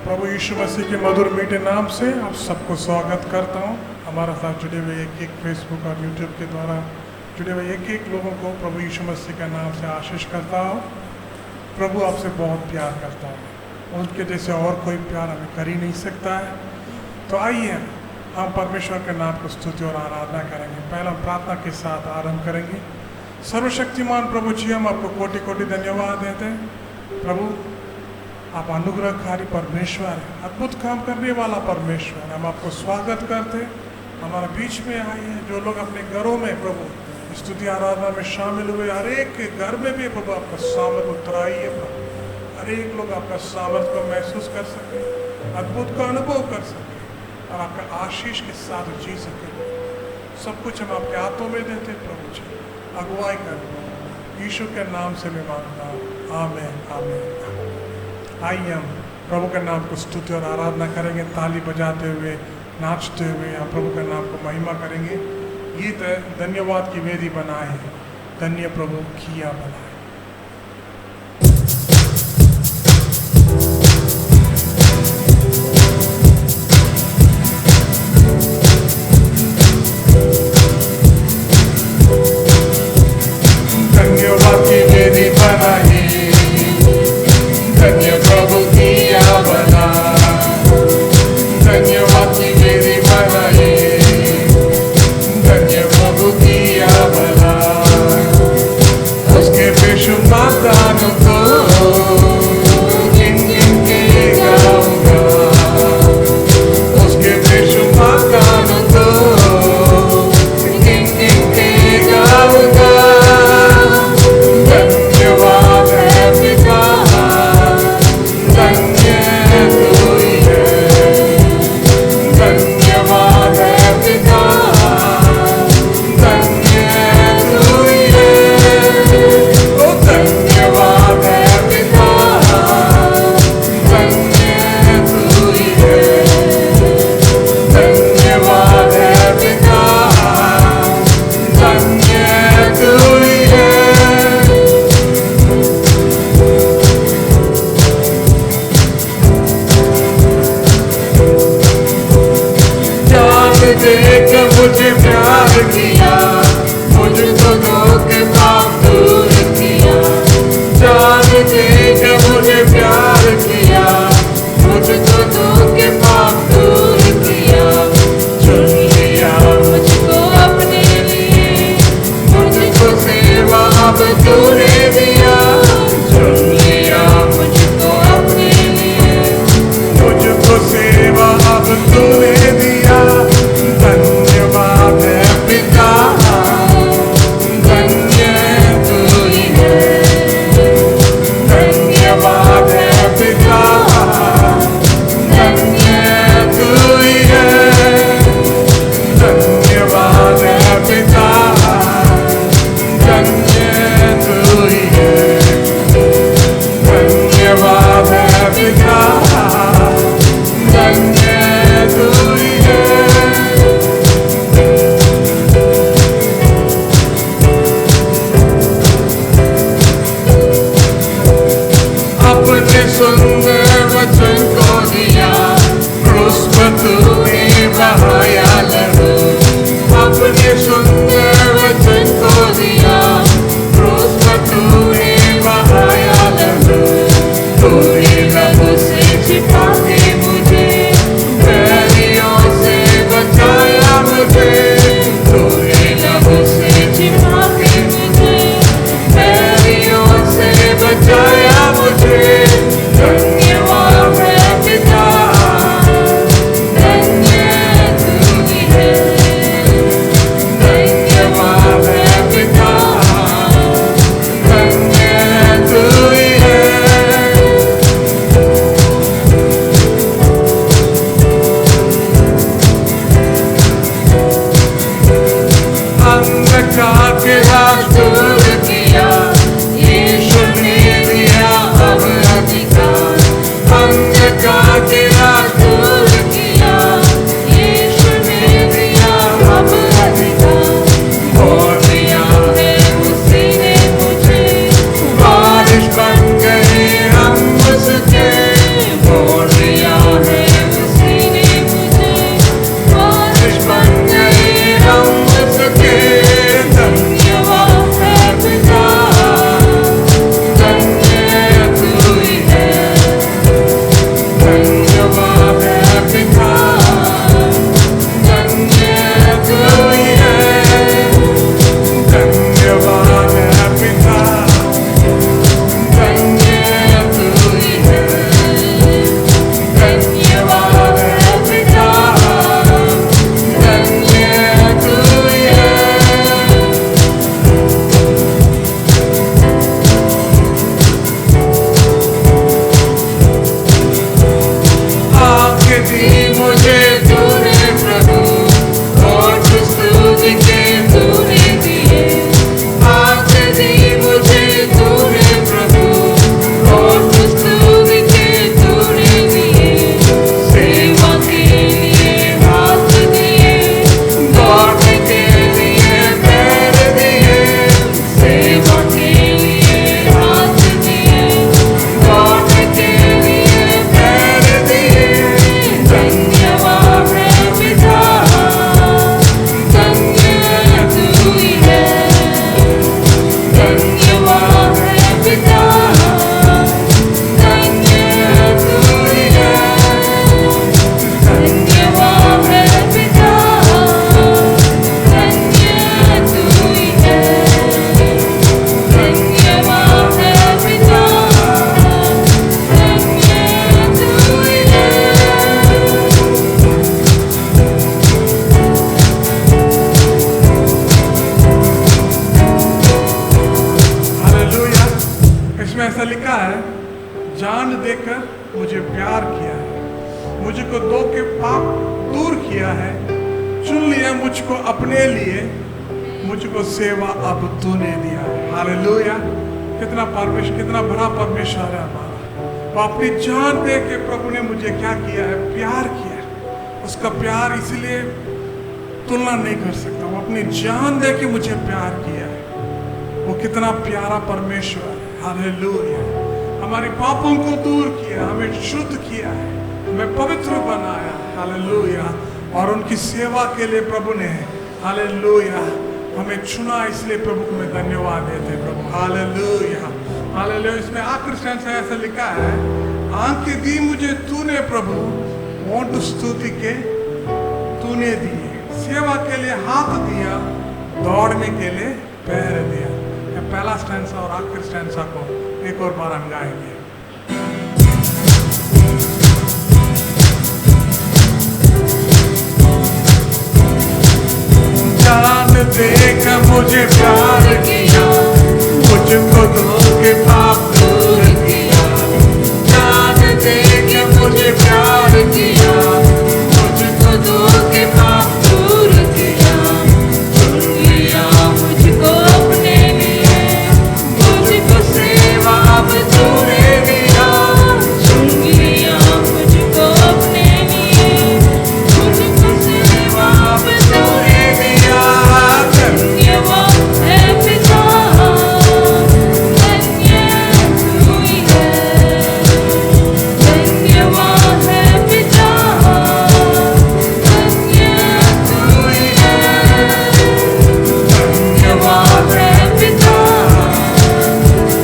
प्रभु यीशु मसीह के मधुर मीठे नाम से आप सबको स्वागत करता हूँ। हमारे साथ जुड़े हुए एक फेसबुक और यूट्यूब के द्वारा जुड़े हुए एक लोगों को प्रभु यीशु मसीह के नाम से आशीष करता हूँ। प्रभु आपसे बहुत प्यार करता है, उनके जैसे और कोई प्यार हमें कर ही नहीं सकता है। तो आइए हम परमेश्वर के नाम को स्तुति और आराधना करेंगे। पहले हम प्रार्थना के साथ आरंभ करेंगे। सर्वशक्तिमान प्रभु जी, हम आपको कोटि कोटि धन्यवाद देते हैं। प्रभु आप अनुग्रहकारी परमेश्वर हैं, अद्भुत काम करने वाला परमेश्वर। हम आपको स्वागत करते हैं, हमारे बीच में आए हैं। जो लोग अपने घरों में प्रभु स्तुति आराधना में शामिल हुए, हर एक के घर में भी प्रभु आपका सामर्थ उतराइए प्रभु। हर एक लोग आपका सामर्थ को महसूस कर सके, अद्भुत का अनुभव कर सके और आपका आशीष के साथ जी सके। सब कुछ हम आपके हाथों में देते प्रभु जी, अगुवाई कर यीशु के नाम से मैं मांगता हूँ, आमीन आमीन। आइए हम प्रभु के नाम को स्तुति और आराधना करेंगे, ताली बजाते हुए, नाचते हुए हम प्रभु के नाम को महिमा करेंगे। गीत है धन्यवाद की वेदी बनाए, धन्य प्रभु किया बनाए। धन्यवाद की वेदी बनाई, धन्य प्रभु किया बना। धन्यवाद की वेदी बनाई, धन्य प्रभु किया बना। उसके बेशुमार दानों को गिन गिन के गाऊंगा, उसके बेशुमार दानों को गिन गिन के गाऊंगा। धन्यवाद है पिता, मुझे प्यार किया, मुझको धोखे पाप दूर किया। जान देकर मुझे प्यार किया, मुझको धोखे पाप दूर किया। चुन लिया मुझको अपने लिए, मुझको सेवा अब तूने दिया। चुन लिया मुझको अपने लिए, मुझको सेवा अब तूने दिया। धन्यवाद है पिता, धन्य तू ही है। धन्यवाद है पिता, धन्य तू ही है। धन्यवाद है पिता, धन्य तू ही है। धन्यवाद है पिता, धन्य तू ही है। अपने सुंदर वचन को दिया, क्रूस पर तूने बहाया लहू। अपने सुंदर वचन को दिया, क्रूस पर तूने बहाया लहू। तूने लहू से छिपा के मुझे, बैरियों से बचाया मुझे। तूने लहू से छिपा के मुझे, बैरियों से बचाया मुझे। धन्यवाद है पिता, धन्य तू ही है। धन्यवाद है पिता, धन्य तू ही है। दी मुझे तूने प्रभु, होठ स्तुति के तूने दिए। आँख दी मुझे तूने प्रभु, होठ स्तुति के तूने दिए। सेवा के लिए हाथ दिए, दौड़ने के लिए पैर दिए। सेवा के लिए हाथ दिए, दौड़ने के लिए पैर दिए। धन्यवाद है पिता, धन्य तू ही है। धन्यवाद है पिता, धन्य तू ही है। धन्यवाद है पिता, धन्य तू ही है। धन्यवाद है पिता, धन्य तू ही है। हालेलुया। इसमें ऐसा लिखा है, जान देकर मुझे प्यार किया है, मुझको दो के पाप दूर किया है, चुन लिया मुझको अपने लिए, मुझको सेवा अब तूने दिया है। हालेलुया। कितना परमेश्वर, कितना बड़ा परमेश्वर है हमारा। वो अपनी जान दे के प्रभु ने मुझे क्या किया है, प्यार किया है। उसका प्यार इसलिए तुलना नहीं कर सकता। वो अपनी जान दे के मुझे प्यार किया है। वो कितना प्यारा परमेश्वर है। हालेलुया। हमारे पापों को दूर किया, हमें शुद्ध किया है, हमें पवित्र बनाया। हालेलुया। और उनकी सेवा के लिए प्रभु ने, हालेलुया, हमें चुना। इसलिए प्रभु को मैं धन्यवाद देते हैं प्रभु। हालेलुया। हालेलुया। इसमें आखिरी सेंस में ऐसा लिखा है, आंखें दी मुझे तूने प्रभु, होठ स्तुति के तूने दिए। सेवा के लिए हाथ दिया, दौड़ने के लिए पैर दिया। पहला स्टैंसा और आखिरी स्टैंसा को एक और बार हम गाएंगे। जान देकर मुझे प्यार किया, मुझको दो के पाप दूर किया। जान देकर मुझे प्यार किया, मुझको दो के पाप दूर किया। चुन लिया मुझको अपने लिए, मुझको सेवा अब तूने दिया। चुन लिया मुझको अपने लिए, मुझको सेवा अब तूने दिया। धन्यवाद है पिता, धन्य तू ही है। धन्यवाद है पिता, धन्य तू ही है। धन्यवाद है पिता,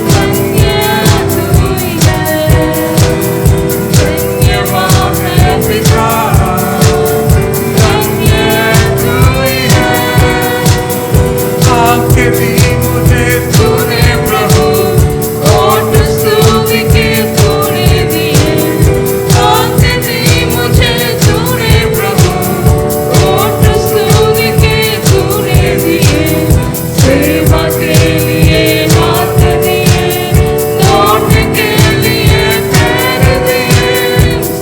धन्य तू ही है। धन्यवाद है पिता, धन्य तू ही है। आंखें दी मुझे तूने प्रभु, होठ स्तुति के तूने दिए। आँख दी मुझे तूने प्रभु, होठ स्तुति के तूने दिए। सेवा के लिए हाथ दिए, दौड़ने के लिए पैर दिए।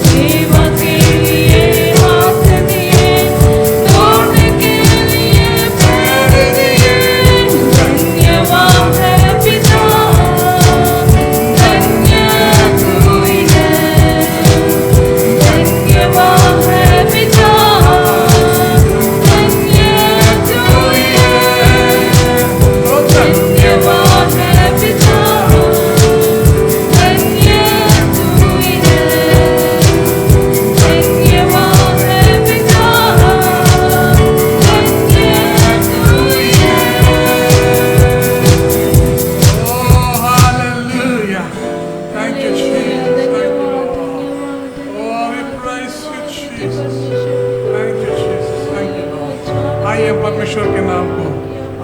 सेवा के लिए हाथ दिए, दौड़ने के लिए पैर दिए। धन्यवाद है पिता, धन्य तू ही है। धन्यवाद है पिता, धन्य तू ही है। धन्यवाद है पिता, धन्य तू ही है। धन्यवाद है पिता, धन्य तू ही है। Oh, hallelujah. Thank you, Jesus. Thank you, Lord. Oh, we praise you, Jesus. Thank you, Jesus. Thank you, Lord. आइए परमेश्वर के नाम को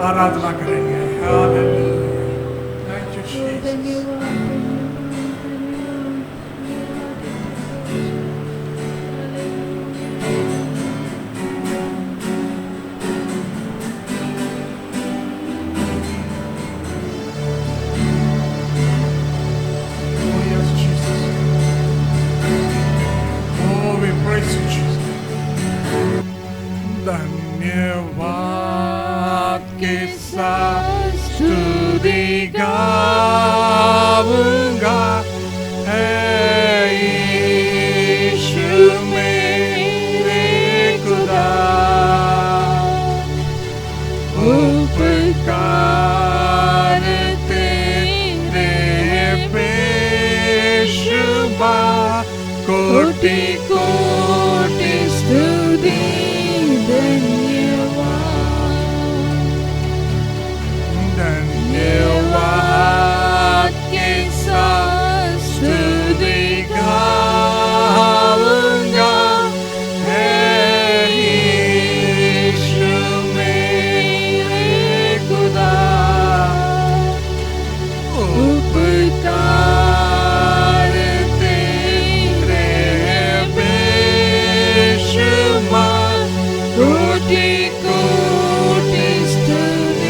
आराधना करेंगे। Hallelujah. Thank you, Jesus. Oh, yes, Jesus. Oh, we praise कोटि कोटि स्तुति धन्यवाद के साथ स्तुति गाऊंगा हे यीशु मेरे खुदा उपकार तेरे बेशुमार कोटि कोटि स्तुति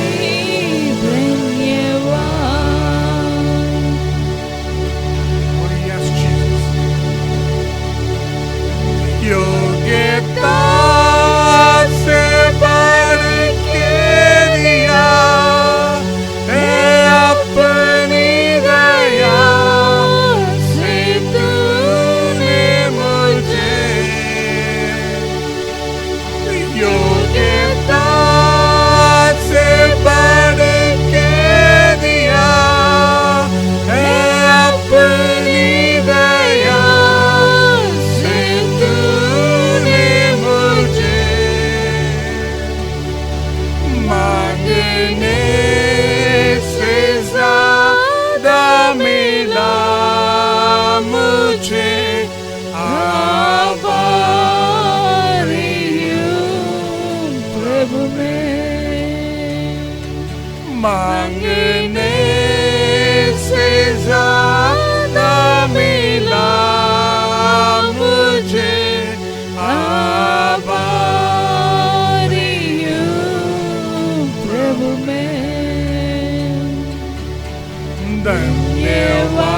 Oh yes, Jesus. योग्यता से बढ़ के दिया है अपनी दया से तूने मुझे योग्यता से बढ़ के दिया है अपनी दया से तूने मुझे मांगने से ज्यादा मिला मुझे आभारी हूँ प्रभु में मांगने से ज्यादा मिला मुझे आभारी हूँ प्रभु में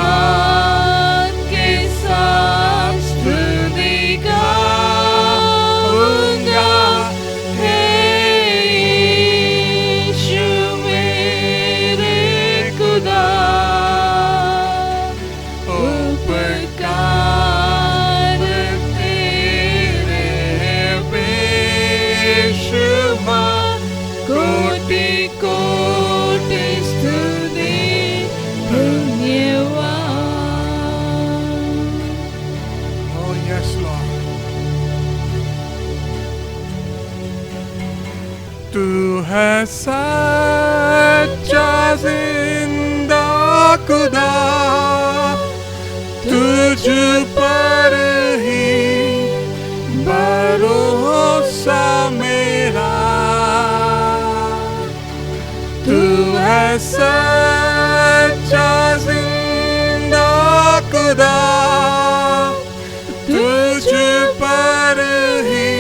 धन्यवाद के साथ स्तुति गाऊंगा हे यीशु मेरे खुदा उपकार तेरे बेशुमार कोटि कोटि स्तुति धन्यवाद Oh yes, Lord. तू है सच्चा जिंदा खुदा तुझ पर ही भरोसा मेरा तू है सच्चा जिंदा खुदा तुझ पर ही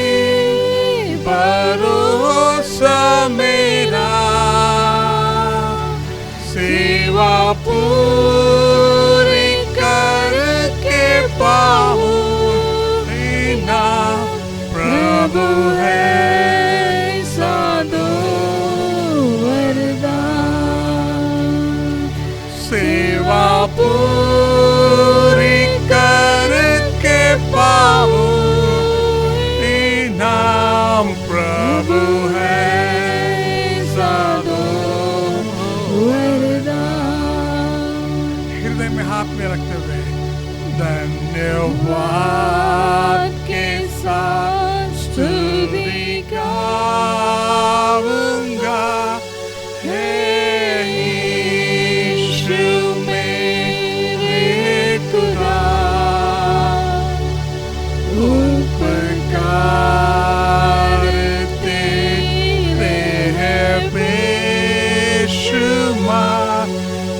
भरोसा मेरा सेवा पूरी करके पाऊं ना प्रभु है साधो वरदान सेवा पूरी करके पाऊं नाम प्रभु है साधो वरदान हृदय में हाथ में रखते हुए धन्यवाद के साथ स्तुति गाऊंगा हे यीशु मेरे खुदा उपकार तेरे हैं बेशुमार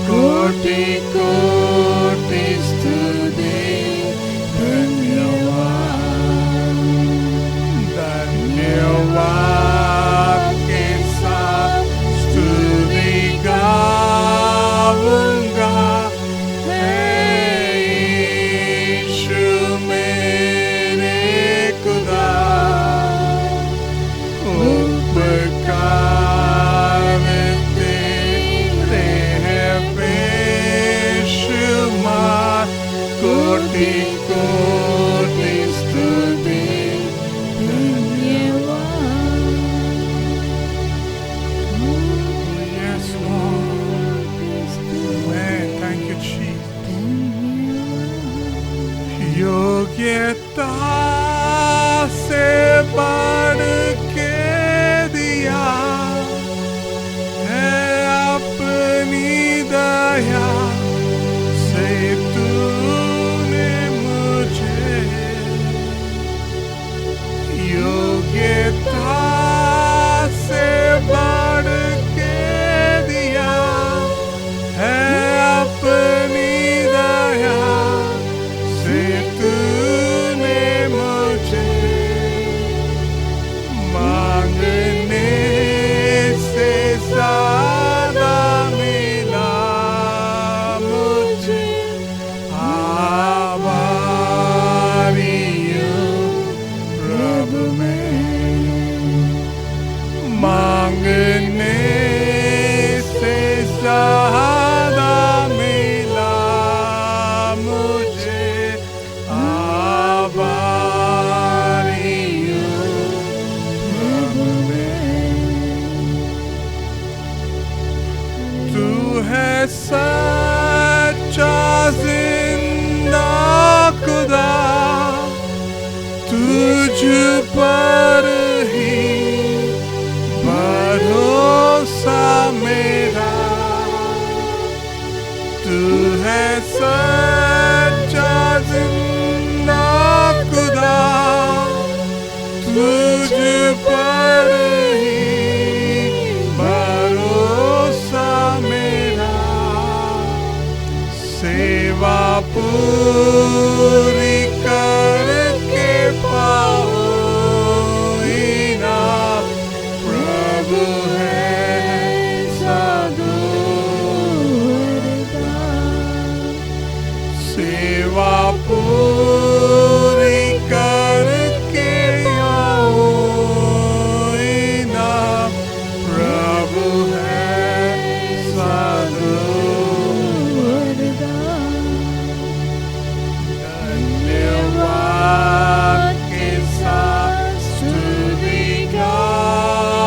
कोटि कोटि स्तुति धन्यवाद योग्यता से बढ़ के दिया है अपनी दया से तूने मुझे। योग्यता से बढ़ के दिया है अपनी दया से तूने मुझे। मांगने से ज्यादा मिला मुझे। आभारी हूँ प्रभु मैं। मांगने से ज्यादा मिला मुझे। आभारी हूँ प्रभु मैं। तू है सच्चा जिंदा खुदा, तुझ पर ही भरोसा मेरा। तू है सच्चा जिंदा खुदा, तुझ पर ही भरोसा मेरा। सेवा पूरी करके पाओ इनाम। प्रभु है साधु सेवा पूरी करके आओ इनाम। प्रभु है साधु धन्यवाद के साथ स्तुति गाऊंगा।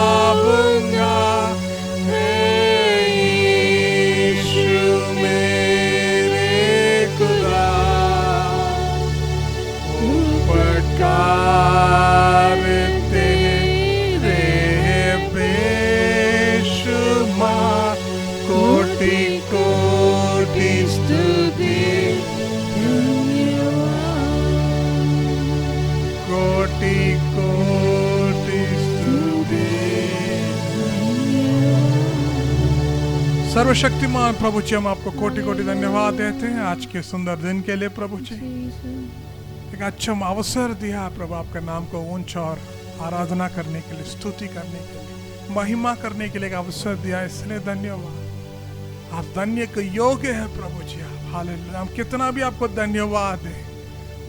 हे यीशु मेरे खुदा, उपकार तेरे बेशुमार। कोटि कोटि स्तुति कोटि कोटि स्तुति। सर्वशक्तिमान प्रभु जी, हम आपको कोटि कोटि धन्यवाद देते हैं आज के सुंदर दिन के लिए। प्रभु जी, एक अच्छा अवसर दिया प्रभु, आपके नाम को ऊंचा और आराधना करने के लिए, स्तुति करने के लिए, महिमा करने के लिए एक अवसर दिया, इसलिए धन्यवाद। आप धन्य के योग्य है प्रभु जी। आप हालेलुया। हम कितना भी आपको धन्यवाद दें,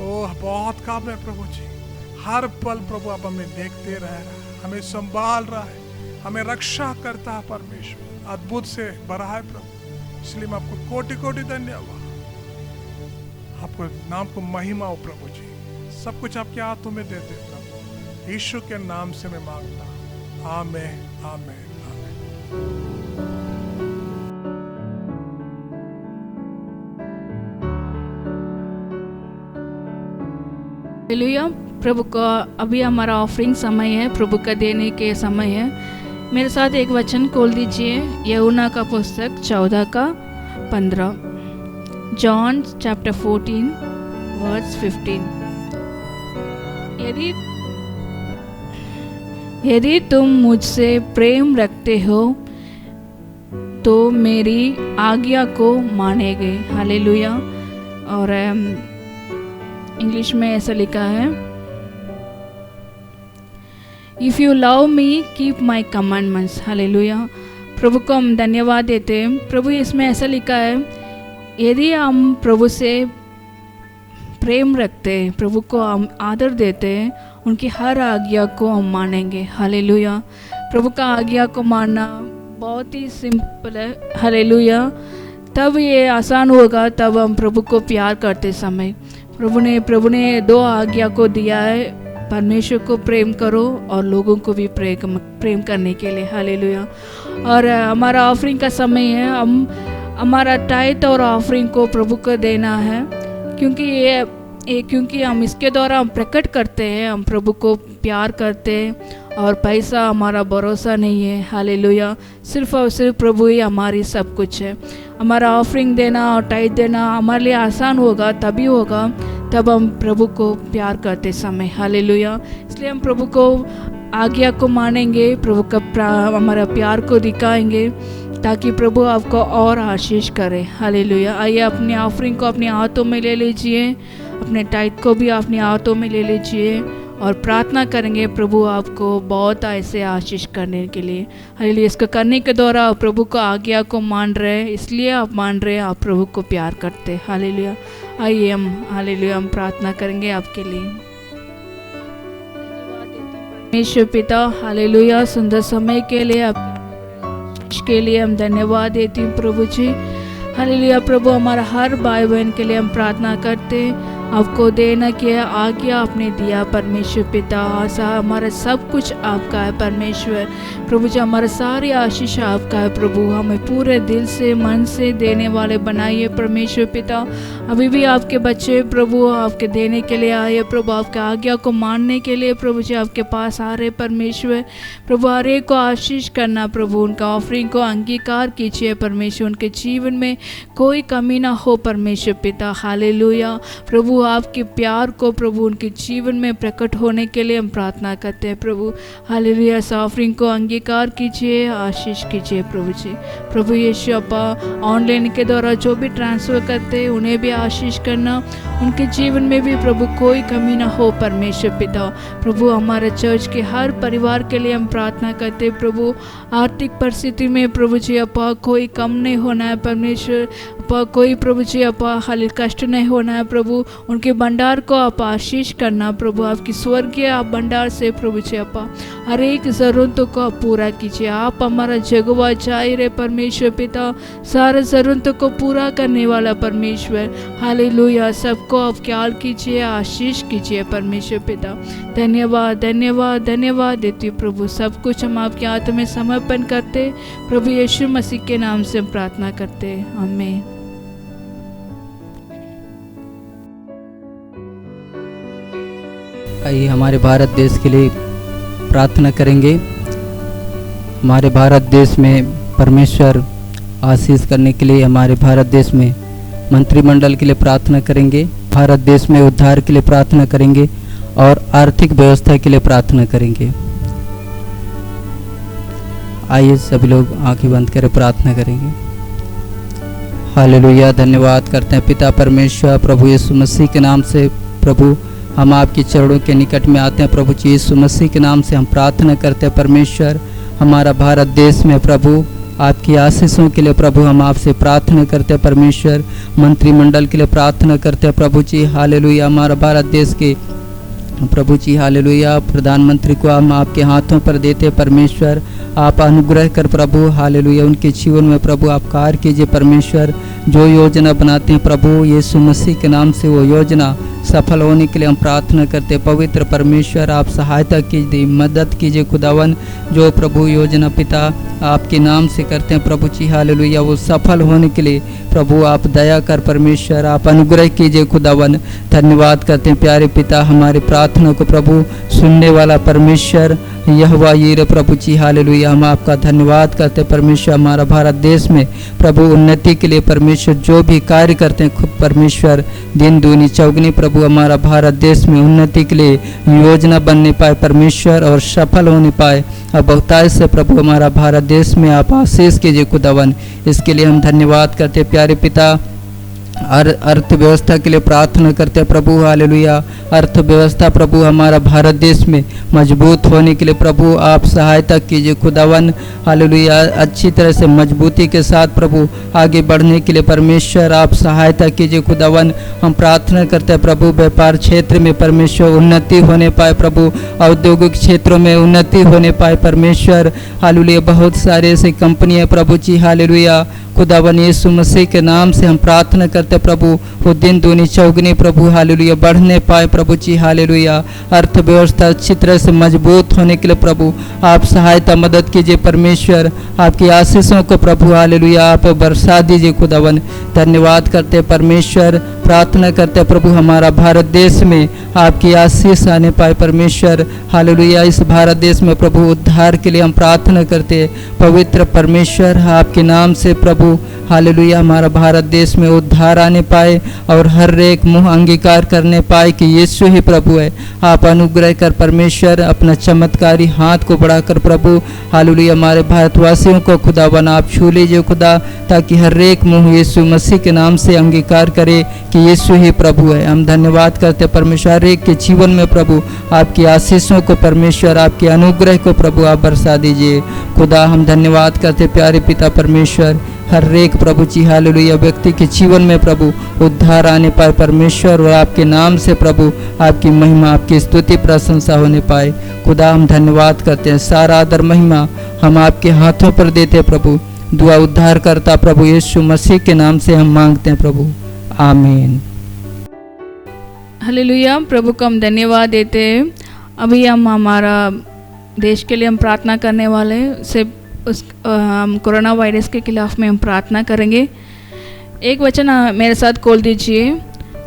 ओह बहुत काम है प्रभु जी। हर पल प्रभु आप हमें देखते रह रहा है, हमें संभाल रहा है, हमें रक्षा करता है परमेश्वर, अद्भुत से भरा है प्रभु। इसलिए मैं आपको कोटि कोटि धन्यवाद, आपको नाम को महिमा हो प्रभु जी। सब कुछ आपके हाथों में देते प्रभु, यीशु के नाम से मैं मांगता हूं। आमीन आमीन आमीन। हालेलुया। प्रभु का अभी हमारा ऑफरिंग समय है, प्रभु का देने के समय है। मेरे साथ एक वचन खोल दीजिए, यूहन्ना का पुस्तक 14:15। John chapter 14 verse 15। यदि तुम मुझसे प्रेम रखते हो तो मेरी आज्ञा को मानेंगे। हालेलुया। और इंग्लिश में ऐसा लिखा है, if you love me keep my commandments. Hallelujah. प्रभु को हम धन्यवाद देते हैं। प्रभु इसमें ऐसा लिखा है, यदि हम प्रभु से प्रेम रखते हैं, प्रभु को हम आदर देते हैं, उनकी हर आज्ञा को हम मानेंगे। हालेलुया। प्रभु का आज्ञा को मानना बहुत ही सिंपल है। हालेलुया। तब ये आसान होगा तब हम प्रभु को प्यार करते समय। प्रभु ने 2 आज्ञा को दिया है, परमेश्वर को प्रेम करो और लोगों को भी प्रेम करने के लिए। हालेलुया। और हमारा ऑफरिंग का समय है, हम हमारा टाइट और ऑफरिंग को प्रभु को देना है, क्योंकि ये ये क्योंकि हम इसके द्वारा हम प्रकट करते हैं, हम प्रभु को प्यार करते हैं और पैसा हमारा भरोसा नहीं है। हालेलुया। सिर्फ और सिर्फ प्रभु ही हमारी सब कुछ है। हमारा ऑफरिंग देना और टाइट देना हमारे लिए आसान होगा, तभी होगा तब हम प्रभु को प्यार करते समय। हालेलुया। इसलिए हम प्रभु को आज्ञा को मानेंगे, प्रभु का हमारा प्यार को दिखाएंगे ताकि प्रभु आपको और आशीष करे। हालेलुया। आइए अपने ऑफरिंग को अपने हाथों में ले लीजिए, अपने टाइट को भी अपने हाथों में ले लीजिए और प्रार्थना करेंगे प्रभु आपको बहुत ऐसे आशीष करने के लिए। हालेलुया। इसको करने के द्वारा आप प्रभु को आज्ञा को मान रहे हैं, इसलिए आप मान रहे हैं आप प्रभु को प्यार करते हैं। हालेलुया। आइए हम हालेलुया हम प्रार्थना करेंगे आपके लिए। परमेश्वर पिता, हालेलुया, सुंदर समय के लिए आपके के लिए हम धन्यवाद देती हूँ प्रभु जी। हालेलुया। प्रभु हमारा हर भाई बहन के लिए हम प्रार्थना करते हैं, आपको देना किया आज्ञा आपने दिया परमेश्वर पिता। आशा हमारा सब कुछ आपका है परमेश्वर। प्रभु जी हमारा सारी आशीष आपका है प्रभु। हमें पूरे दिल से मन से देने वाले बनाइए परमेश्वर पिता। अभी भी आपके बच्चे प्रभु आपके देने के लिए आए प्रभु, आपके आज्ञा को मानने के लिए प्रभु जी आपके पास आ रहे परमेश्वर। प्रभु हर एक को आशीष करना प्रभु, उनका ऑफरिंग को अंगीकार कीजिए परमेश्वर, उनके जीवन में कोई कमी ना हो परमेश्वर पिता। हालेलुया। प्रभु आपके प्यार को प्रभु उनके जीवन में प्रकट होने के लिए हम प्रार्थना करते हैं प्रभु। हालेलुया। इस ऑफरिंग को अंगीकार कीजिए, आशीष कीजिए प्रभु जी। प्रभु यीशु अपा ऑनलाइन के द्वारा जो भी ट्रांसफ़र करते हैं उन्हें भी आशीष करना, उनके जीवन में भी प्रभु कोई कमी ना हो परमेश्वर पिता। प्रभु हमारे चर्च के हर परिवार के लिए हम प्रार्थना करते हैं प्रभु, आर्थिक परिस्थिति में प्रभु जी अपा कोई कम नहीं होना है परमेश्वर अपा, कोई प्रभु जी अपा हाल कष्ट नहीं होना है प्रभु। उनके भंडार को आप आशीष करना प्रभु, आपकी स्वर्गीय आप भंडार से प्रभु जी अपा हर एक ज़रूरतों को आप पूरा कीजिए। आप हमारा जगवा जाहिर परमेश्वर पिता, सारे ज़रूरतों को पूरा करने वाला परमेश्वर। हालेलुया। सबको आप ख्याल कीजिए, आशीष कीजिए परमेश्वर पिता। धन्यवाद धन्यवाद धन्यवाद देती हूँ प्रभु। सब कुछ हम आपके हाथ में समर्पण करते प्रभु यीशु मसीह के नाम से हम प्रार्थना करते। आमीन। आइए हमारे भारत देश के लिए प्रार्थना करेंगे। हमारे भारत देश में परमेश्वर आशीष करने के लिए हमारे भारत देश में मंत्रिमंडल के लिए प्रार्थना करेंगे, भारत देश में उद्धार के लिए प्रार्थना करेंगे और आर्थिक व्यवस्था के लिए प्रार्थना करेंगे। आइए सभी लोग आंखें बंद कर प्रार्थना करेंगे। हालेलुया। धन्यवाद करते हैं पिता परमेश्वर, प्रभु यीशु मसीह के नाम से प्रभु हम आपके चरणों के निकट में आते हैं प्रभु जी। यीशु मसीह के नाम से हम प्रार्थना करते हैं परमेश्वर, हमारा भारत देश में प्रभु आपकी आशीषों के लिए प्रभु हम आपसे प्रार्थना करते हैं परमेश्वर। मंत्रिमंडल के लिए प्रार्थना करते हैं प्रभु जी। हालेलुया। हमारा भारत देश के प्रभु जी हालेलुया प्रधानमंत्री को हम आपके हाथों पर देते परमेश्वर। आप अनुग्रह कर प्रभु हालेलुया उनके जीवन में प्रभु आप कार्य कीजिए परमेश्वर। जो योजना बनाते हैं प्रभु यीशु मसीह के नाम से वो योजना सफल होने के लिए हम प्रार्थना करते पवित्र परमेश्वर। आप सहायता कीजिए, मदद कीजिए खुदावन। जो प्रभु योजना पिता आपके नाम से करते हैं प्रभु जी हालेलुया वो सफल होने के लिए प्रभु आप दया कर परमेश्वर, आप अनुग्रह कीजिए खुदावन। धन्यवाद करते हैं प्यारे पिता, हमारे प्रार्थना को प्रभु सुनने वाला परमेश्वर यहोवा यीरे प्रभु जी हालेलुया। हम आपका धन्यवाद करते हैं परमेश्वर। हमारा भारत देश में प्रभु उन्नति के लिए परमेश्वर जो भी कार्य करते हैं खुद परमेश्वर दिन दूनी चौगनी प्रभु हमारा भारत देश में उन्नति के लिए योजना बनने पाए परमेश्वर और सफल होने पाए। और बहुतायत से प्रभु हमारा भारत देश में आप आशीष कीजिए खुदावन। इसके लिए हम धन्यवाद करते हैं प्यारे पिता। अर्थव्यवस्था के लिए प्रार्थना करते हैं प्रभु हालेलुया। अर्थव्यवस्था प्रभु हमारा भारत देश में मजबूत होने के लिए प्रभु आप सहायता कीजिए खुदावन हालेलुया। अच्छी तरह से मजबूती के साथ प्रभु आगे बढ़ने के लिए परमेश्वर आप सहायता कीजिए खुदावन। हम प्रार्थना करते हैं प्रभु व्यापार क्षेत्र में परमेश्वर उन्नति होने पाए प्रभु, औद्योगिक क्षेत्रों में उन्नति होने पाए परमेश्वर हालेलुया। बहुत सारे ऐसी कंपनियां प्रभु जी हालेलुया खुदावन यीशु मसीह के नाम से हम प्रार्थना करते प्रभु वो दिन दूनी चौगनी प्रभु हालेलुया बढ़ने पाए प्रभु जी हालेलुया। अर्थव्यवस्था अच्छी तरह से मजबूत होने के लिए प्रभु आप सहायता मदद कीजिए परमेश्वर। आपकी आशीषों को प्रभु हालेलुया आप बरसा दीजिए खुदावन। धन्यवाद करते परमेश्वर प्रार्थना करते हैं प्रभु हमारा भारत देश में आपकी आशीष आने पाए परमेश्वर। हालेलुया। इस भारत देश में प्रभु उद्धार के लिए हम प्रार्थना करते हैं पवित्र परमेश्वर आपके नाम से प्रभु। हालेलुया। हमारा भारत देश में उद्धार आने पाए और हर एक मुंह अंगीकार करने पाए कि यीशु ही प्रभु है। आप अनुग्रह कर परमेश्वर अपना चमत्कारी हाथ को बढ़ाकर प्रभु हालेलुया हमारे भारतवासियों को खुदा बना आप छू लीजिए खुदा, ताकि हर एक मुंह यीशु मसीह के नाम से अंगीकार करे कि यीशु ही प्रभु है। हम धन्यवाद करते हैं परमेश्वर हर एक के जीवन में प्रभु आपकी आशीषों को परमेश्वर आपके अनुग्रह को प्रभु आप बरसा दीजिए खुदा। हम धन्यवाद करते प्यारे पिता परमेश्वर हर एक प्रभु जी हालेलुया व्यक्ति के जीवन में प्रभु उद्धार आने पाए परमेश्वर, और आपके नाम से प्रभु आपकी महिमा आपकी स्तुति प्रशंसा होने पाए खुदा। हम धन्यवाद करते हैं, सारा आदर महिमा हम आपके हाथों पर देते हैं प्रभु। दुआ उद्धार करता प्रभु यीशु मसीह के नाम से हम मांगते हैं प्रभु, आमीन। हालेलुया। प्रभु को हम धन्यवाद देते हैं। अभी हम हमारा देश के लिए हम प्रार्थना करने वाले से उस कोरोना वायरस के खिलाफ में हम प्रार्थना करेंगे। एक वचन मेरे साथ खोल दीजिए,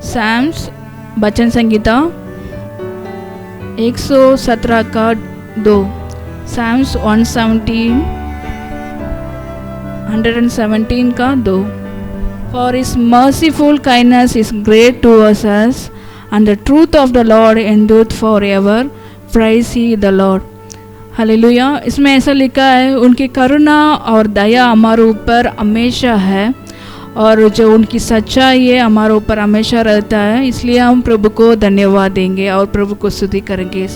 साम्स वचन संगीता 117 का 2, साम्स 117 का 2। For his merciful kindness is great towards us, and the truth of the Lord endureth forever. Praise ye the Lord. Hallelujah. इसमें ऐसा लिखा है, उनकी करुणा और दया हमारे ऊपर हमेशा है, और जो उनकी सच्चाई है हमारे ऊपर हमेशा रहता है। इसलिए हम प्रभु को धन्यवाद देंगे और प्रभु को स्तुति करेंगे।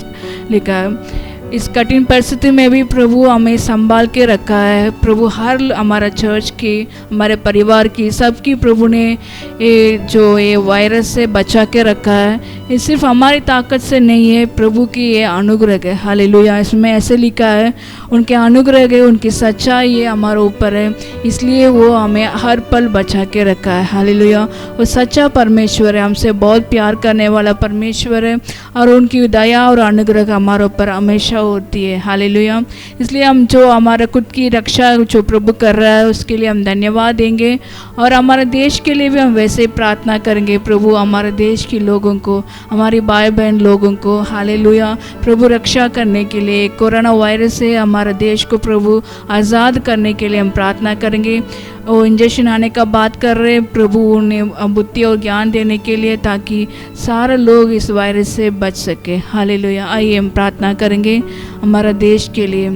लिखा है इस कठिन परिस्थिति में भी प्रभु हमें संभाल के रखा है। प्रभु हर हमारा चर्च की हमारे परिवार की सबकी प्रभु ने ये वायरस से बचा के रखा है। ये सिर्फ हमारी ताकत से नहीं है, प्रभु की ये अनुग्रह है। हालेलुया। इसमें ऐसे लिखा है उनके अनुग्रह है, उनकी सच्चाई है हमारे ऊपर है, इसलिए वो हमें हर पल बचा के रखा है। हालेलुया। वो सच्चा परमेश्वर है, हमसे बहुत प्यार करने वाला परमेश्वर है, और उनकी दया और अनुग्रह हमारे ऊपर हमेशा होती है। हालेलुया। इसलिए हम जो हमारा खुद की रक्षा जो प्रभु कर रहा है उसके लिए हम धन्यवाद देंगे, और हमारे देश के लिए भी हम वैसे ही प्रार्थना करेंगे। प्रभु हमारे देश के लोगों को, हमारी भाई बहन लोगों को हालेलुया प्रभु रक्षा करने के लिए, कोरोना वायरस से हमारे देश को प्रभु आज़ाद करने के लिए हम प्रार्थना करेंगे। वो इंजेक्शन आने का बात कर रहे हैं, प्रभु उन्हें बुद्धि और ज्ञान देने के लिए, ताकि सारे लोग इस वायरस से बच सके। हालेलुया। आइए हम प्रार्थना करेंगे हमारा देश के लिए।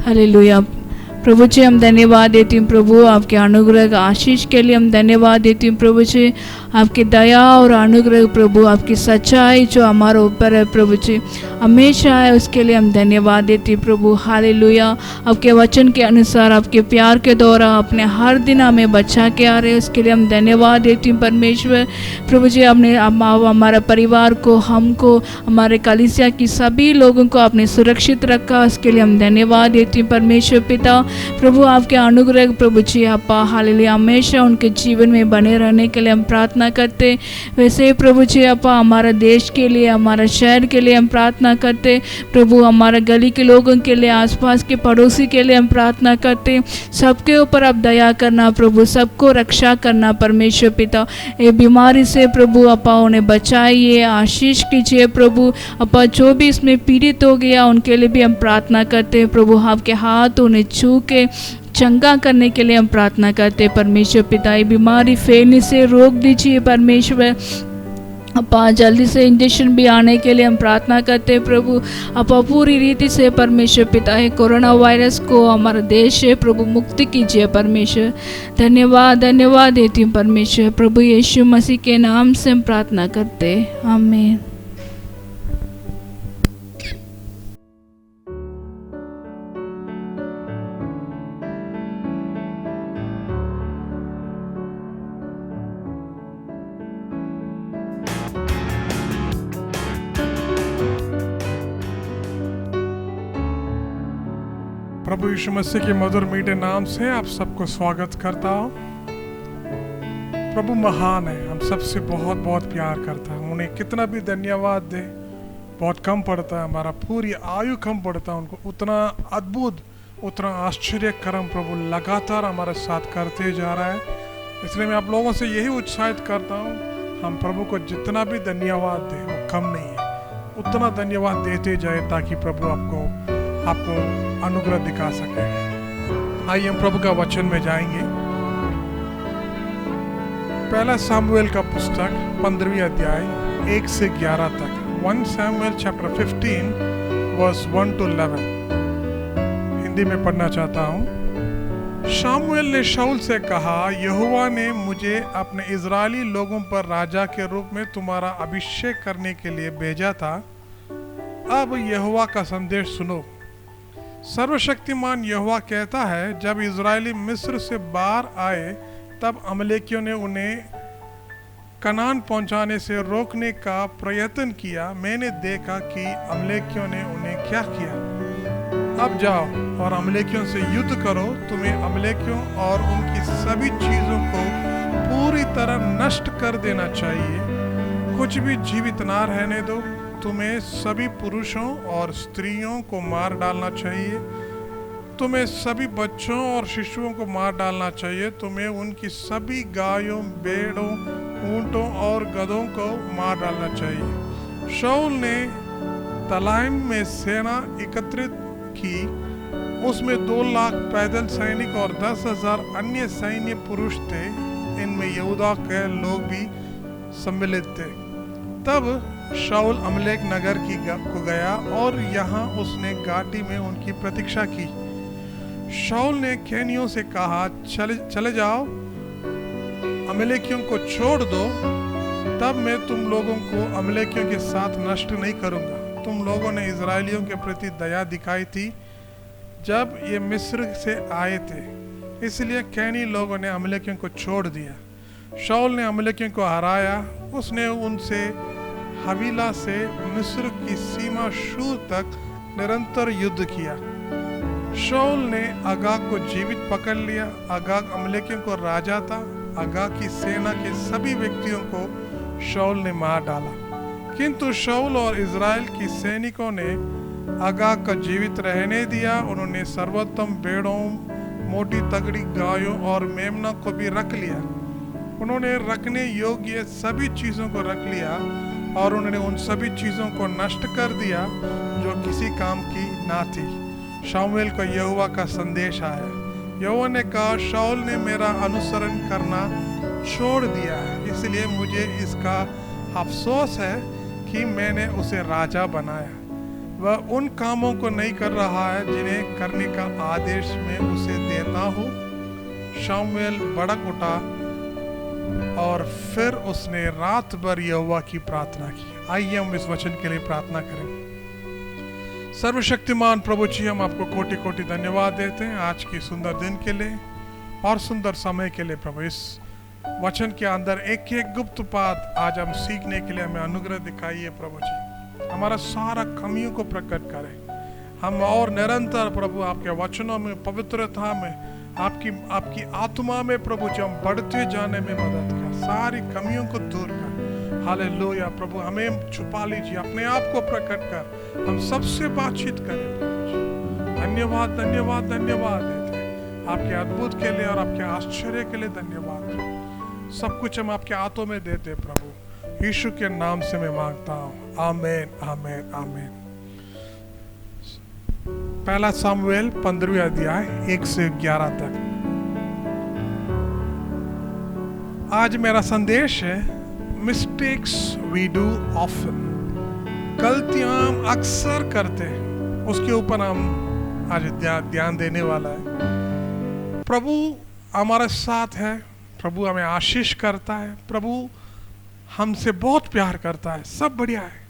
हालेलुया। प्रभु जी हम धन्यवाद देती हूँ प्रभु आपके अनुग्रह का आशीष के लिए हम धन्यवाद देती हूँ प्रभु जी, आपकी दया और अनुग्रह प्रभु, आपकी सच्चाई जो हमारे ऊपर है प्रभु जी हमेशा है, उसके लिए हम धन्यवाद देती हूँ प्रभु। हालेलुया। आपके वचन के अनुसार आपके प्यार के द्वारा अपने हर दिन हमें बचा के आ रहे हैं, उसके लिए हम धन्यवाद देती हूँ परमेश्वर। प्रभु जी आपने हमारा परिवार को, हमको, हमारे कलीसिया की सभी लोगों को आपने सुरक्षित रखा, उसके लिए हम धन्यवाद देती हूँ परमेश्वर पिता। प्रभु आपके अनुग्रह प्रभु जी आपा हालेलुया हमेशा उनके जीवन में बने रहने के लिए हम प्रार्थना करते। वैसे ही प्रभु जी आपा हमारा देश के लिए, हमारा शहर के लिए हम प्रार्थना करते प्रभु, हमारे गली के लोगों के लिए, आसपास के पड़ोसी के लिए हम प्रार्थना करते। सबके ऊपर आप दया करना प्रभु, सबको रक्षा करना परमेश्वर पिता। ये बीमारी से प्रभु आपा उन्हें बचाइए, आशीष कीजिए प्रभु आपा। जो भी इसमें पीड़ित हो गया उनके लिए भी हम प्रार्थना करते प्रभु, आपके हाथ उन्हें छू के चंगा करने के लिए हम प्रार्थना करते परमेश्वर पिता। ये बीमारी फैलने से रोक दीजिए परमेश्वर अपा, जल्दी से इंजेक्शन भी आने के लिए हम प्रार्थना करते हैं प्रभु अपा। पूरी रीति से परमेश्वर पिता है कोरोना वायरस को हमारा देश से प्रभु मुक्ति कीजिए परमेश्वर। धन्यवाद देती हूँ परमेश्वर। प्रभु यीशु मसीह के नाम से हम प्रार्थना करते हैं, आमीन। प्रभु यीशु मसीह के मधुर मीठे नाम से आप सबको स्वागत करता हूँ। प्रभु महान है, हम सबसे बहुत बहुत प्यार करता है। उन्हें कितना भी धन्यवाद दे बहुत कम पड़ता है, हमारा पूरी आयु कम पड़ता है उनको। उतना अद्भुत, उतना आश्चर्य कर्म प्रभु लगातार हमारे साथ करते जा रहा है। इसलिए मैं आप लोगों से यही उत्साहित करता हूँ, हम प्रभु को जितना भी धन्यवाद दें वो कम नहीं है, उतना धन्यवाद देते जाए ताकि प्रभु आपको अनुग्रह दिखा सके। आइए हम प्रभु का वचन में जाएंगे। पहला सामुएल का पुस्तक 15वीं अध्याय 1 से 11 तक। 1 Samuel chapter 15 verse 1 to 11 Hindi में पढ़ना चाहता हूँ। शामुएल ने शाऊल से कहा, यहोवा ने मुझे अपने इज़राइली लोगों पर राजा के रूप में तुम्हारा अभिषेक करने के लिए भेजा था। अब यहोवा का संदेश सुनो। सर्वशक्तिमान यहोवा कहता है, जब इज़राइली मिस्र से बाहर आए तब अमलेकियों ने उन्हें कनान पहुंचाने से रोकने का प्रयत्न किया। मैंने देखा कि अमलेकियों ने उन्हें क्या किया। अब जाओ और अमलेकियों से युद्ध करो। तुम्हें अमलेकियों और उनकी सभी चीजों को पूरी तरह नष्ट कर देना चाहिए, कुछ भी जीवित ना रहने दो। तुम्हें सभी पुरुषों और स्त्रियों को मार डालना चाहिए। तुम्हें सभी बच्चों और शिशुओं को मार डालना चाहिए। तुम्हें उनकी सभी गायों, भेड़ों, ऊंटों और गधों को मार डालना चाहिए। शाऊल ने तलाइम में सेना एकत्रित की। उसमें 2 लाख पैदल सैनिक और 10,000 अन्य सैन्य पुरुष थे। इनमें यहूदा के लोग भी सम्मिलित थे। तब शाऊल अमलेक नगर को गया और यहाँ उसने घाटी में उनकी प्रतीक्षा की। शाऊल ने कैनियों से कहा, चले जाओ, अमलेकियों को छोड़ दो, तब मैं तुम लोगों को अमलेकियों के साथ नष्ट नहीं करूंगा। तुम लोगों ने इज़राइलियों के प्रति दया दिखाई थी जब ये मिस्र से आए थे, इसलिए कैनी लोगों ने अमलेकियों को छोड़ दिया। शाऊल ने अमलेकियों को हराया। उसने उनसे हवीला से मिस्र की सीमा शूर तक निरंतर युद्ध किया। शाऊल ने अगाग को जीवित पकड़ लिया। अगाग अमलेकियों को राजा था। अगाग की सेना के सभी व्यक्तियों को शाऊल ने मार डाला, किंतु शाऊल और इज़राइल की सैनिकों ने अगाग का जीवित रहने दिया। उन्होंने सर्वोत्तम भेड़ों, मोटी तगड़ी गायों और मेमना को भी रख लिया। उन्होंने रखने योग्य सभी चीज़ों को रख लिया और उन्होंने उन सभी चीज़ों को नष्ट कर दिया जो किसी काम की ना थी। शामुएल को यहोवा का संदेश आया। यहोवा ने कहा, शाऊल ने मेरा अनुसरण करना छोड़ दिया है, इसलिए मुझे इसका अफसोस है कि मैंने उसे राजा बनाया। वह उन कामों को नहीं कर रहा है जिन्हें करने का आदेश मैं उसे देता हूँ। शामुएल भड़क उठा और फिर उसने रात भर यहोवा की प्रार्थना की। आइए हम इस वचन के लिए प्रार्थना करें। सर्वशक्तिमान प्रभु जी, हम आपको कोटि कोटि धन्यवाद देते हैं आज की सुंदर दिन के लिए और सुंदर समय के लिए। प्रभु, इस वचन के अंदर एक एक गुप्त बात आज हम सीखने के लिए हमें अनुग्रह दिखाइए। प्रभु जी, हमारा सारा कमियों को प्रकट करें। हम और निरंतर प्रभु आपके वचनों में, पवित्रता में, आपकी आत्मा में प्रभु जी हम बढ़ते जाने में मदद कर, सारी कमियों को दूर कर। हालेलुया प्रभु, हमें छुपा लीजिए, अपने आप को प्रकट कर, हम सबसे बातचीत करें। प्रभु जी धन्यवाद, धन्यवाद, धन्यवाद देते हैं आपके अद्भुत के लिए और आपके आश्चर्य के लिए धन्यवाद। सब कुछ हम आपके हाथों में देते प्रभु, यीशु के नाम से मैं मांगता हूँ, आमीन, आमीन, आमीन। पहला सामुएल 15वीं अध्याय 1 से 11 तक। आज मेरा संदेश है, मिस्टेक्स वी डू ऑफन। गलतियां हम अक्सर करते हैं, उसके ऊपर हम आज ध्यान देने वाला है। प्रभु हमारे साथ है, प्रभु हमें आशीष करता है, प्रभु हमसे बहुत प्यार करता है, सब बढ़िया है।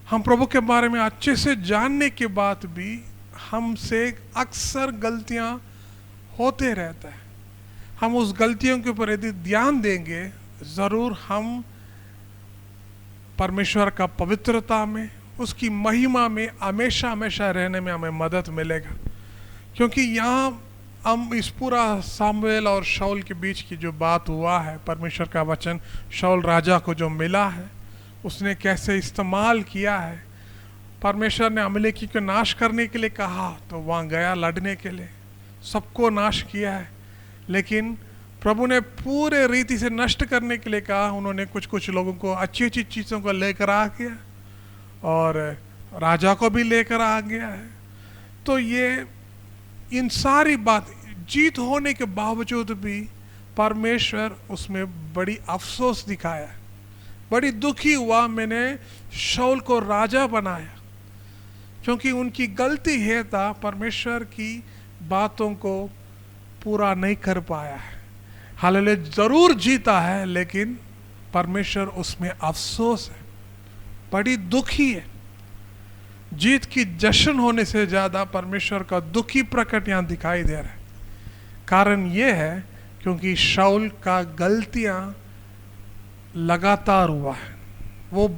हम प्रभु के बारे में अच्छे से जानने के बाद भी हमसे अक्सर गलतियां होते रहता है। हम उस गलतियों के ऊपर यदि ध्यान देंगे, ज़रूर हम परमेश्वर का पवित्रता में, उसकी महिमा में हमेशा हमेशा रहने में हमें मदद मिलेगा। क्योंकि यहाँ हम इस पूरा सामुएल और शाऊल के बीच की जो बात हुआ है, परमेश्वर का वचन शाऊल राजा को जो मिला है, उसने कैसे इस्तेमाल किया है। परमेश्वर ने अमलेकी को नाश करने के लिए कहा तो वहाँ गया लड़ने के लिए, सबको नाश किया है। लेकिन प्रभु ने पूरे रीति से नष्ट करने के लिए कहा। उन्होंने कुछ कुछ लोगों को अच्छी अच्छी चीज़ों को लेकर आ गया और राजा को भी लेकर आ गया है। तो ये इन सारी बात जीत होने के बावजूद भी परमेश्वर उसमें बड़ी अफसोस दिखाया, बड़ी दुखी हुआ। मैंने शाऊल को राजा बनाया क्योंकि उनकी गलती है था, परमेश्वर की बातों को पूरा नहीं कर पाया है। हालांकि जरूर जीता है लेकिन परमेश्वर उसमें अफसोस है, बड़ी दुखी है। जीत की जश्न होने से ज्यादा परमेश्वर का दुखी प्रकट यहाँ दिखाई दे रहा है। कारण ये है क्योंकि शाऊल का गलतियां लगातार हुआ है। वो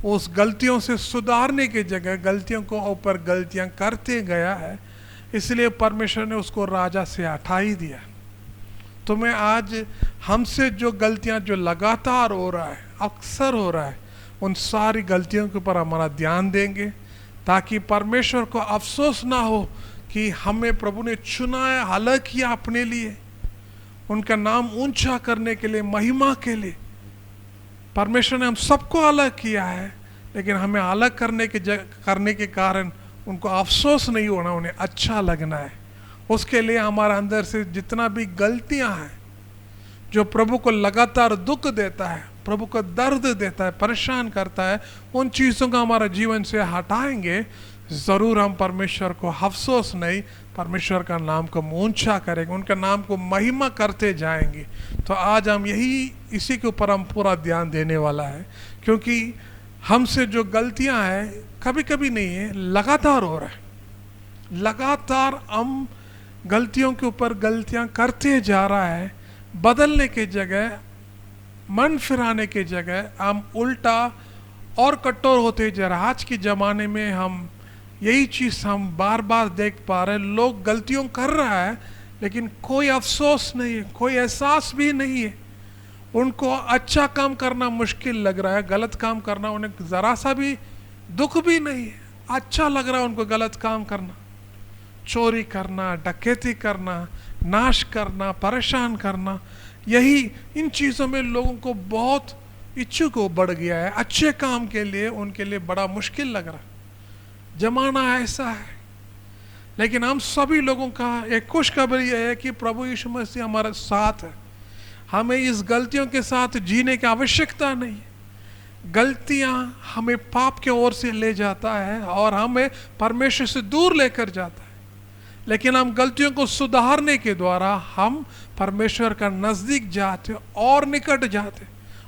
उस गलतियों से सुधारने की जगह गलतियों को ऊपर गलतियां करते गया है, इसलिए परमेश्वर ने उसको राजा से हटा ही दिया। तो मैं आज हमसे जो गलतियां जो लगातार हो रहा है, अक्सर हो रहा है, उन सारी गलतियों के ऊपर हमारा ध्यान देंगे ताकि परमेश्वर को अफसोस ना हो कि हमें प्रभु ने चुना है, अलग किया अपने लिए, उनका नाम ऊंचा करने के लिए, महिमा के लिए। परमेश्वर ने हम सबको अलग किया है लेकिन हमें अलग करने के कारण उनको अफसोस नहीं होना, उन्हें अच्छा लगना है। उसके लिए हमारे अंदर से जितना भी गलतियां हैं जो प्रभु को लगातार दुख देता है, प्रभु को दर्द देता है, परेशान करता है, उन चीज़ों को हमारे जीवन से हटाएंगे, ज़रूर हम परमेश्वर को अफसोस नहीं, परमेश्वर का नाम को ऊंचा करेंगे, उनका नाम को महिमा करते जाएंगे। तो आज हम इसी के ऊपर हम पूरा ध्यान देने वाला है क्योंकि हमसे जो गलतियां हैं कभी कभी नहीं है, लगातार हो रहा है। लगातार हम गलतियों के ऊपर गलतियां करते जा रहा है। बदलने की जगह, मन फिराने की जगह हम उल्टा और कठोर होते जा रहे हैं। आज के ज़माने में हम यही चीज़ हम बार बार देख पा रहे हैं। लोग गलतियों कर रहा है लेकिन कोई अफसोस नहीं है, कोई एहसास भी नहीं है। उनको अच्छा काम करना मुश्किल लग रहा है, गलत काम करना उन्हें ज़रा सा भी दुख भी नहीं है, अच्छा लग रहा है उनको गलत काम करना, चोरी करना, डकैती करना, नाश करना, परेशान करना। यही इन चीज़ों में लोगों को बहुत इच्छुक हो बढ़ गया है। अच्छे काम के लिए उनके लिए बड़ा मुश्किल लग रहा है। जमाना ऐसा है। लेकिन हम सभी लोगों का एक खुशखबरी है कि प्रभु यीशु मसीह हमारे साथ है। हमें इस गलतियों के साथ जीने की आवश्यकता नहीं है। गलतियां हमें पाप के ओर से ले जाता है और हमें परमेश्वर से दूर लेकर जाता है। लेकिन हम गलतियों को सुधारने के द्वारा हम परमेश्वर का नज़दीक जाते और निकट जाते,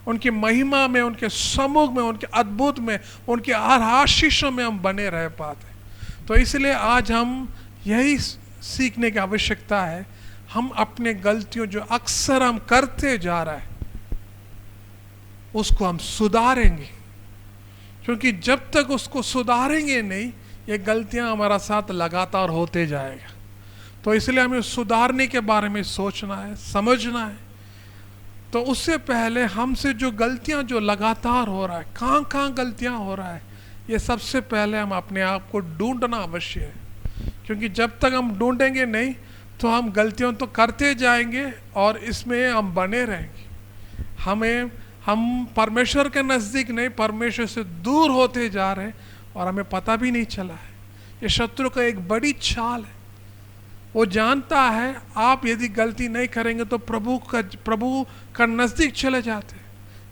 उनकी महिमा में, उनके सम्मुख में, उनके अद्भुत में, उनके हर आशीषों में हम बने रह पाते। तो इसलिए आज हम यही सीखने की आवश्यकता है। हम अपने गलतियों जो अक्सर हम करते जा रहे हैं उसको हम सुधारेंगे, क्योंकि जब तक उसको सुधारेंगे नहीं ये गलतियां हमारा साथ लगातार होते जाएगा। तो इसलिए हमें सुधारने के बारे में सोचना है, समझना है। तो उससे पहले हमसे जो गलतियां जो लगातार हो रहा है, कहाँ कहाँ गलतियां हो रहा है, ये सबसे पहले हम अपने आप को ढूंढना अवश्य है। क्योंकि जब तक हम ढूंढेंगे नहीं तो हम गलतियों तो करते जाएंगे और इसमें हम बने रहेंगे। हम परमेश्वर के नज़दीक नहीं, परमेश्वर से दूर होते जा रहे हैं और हमें पता भी नहीं चला है। ये शत्रु का एक बड़ी चाल है। वो जानता है आप यदि गलती नहीं करेंगे तो प्रभु का नज़दीक चले जाते,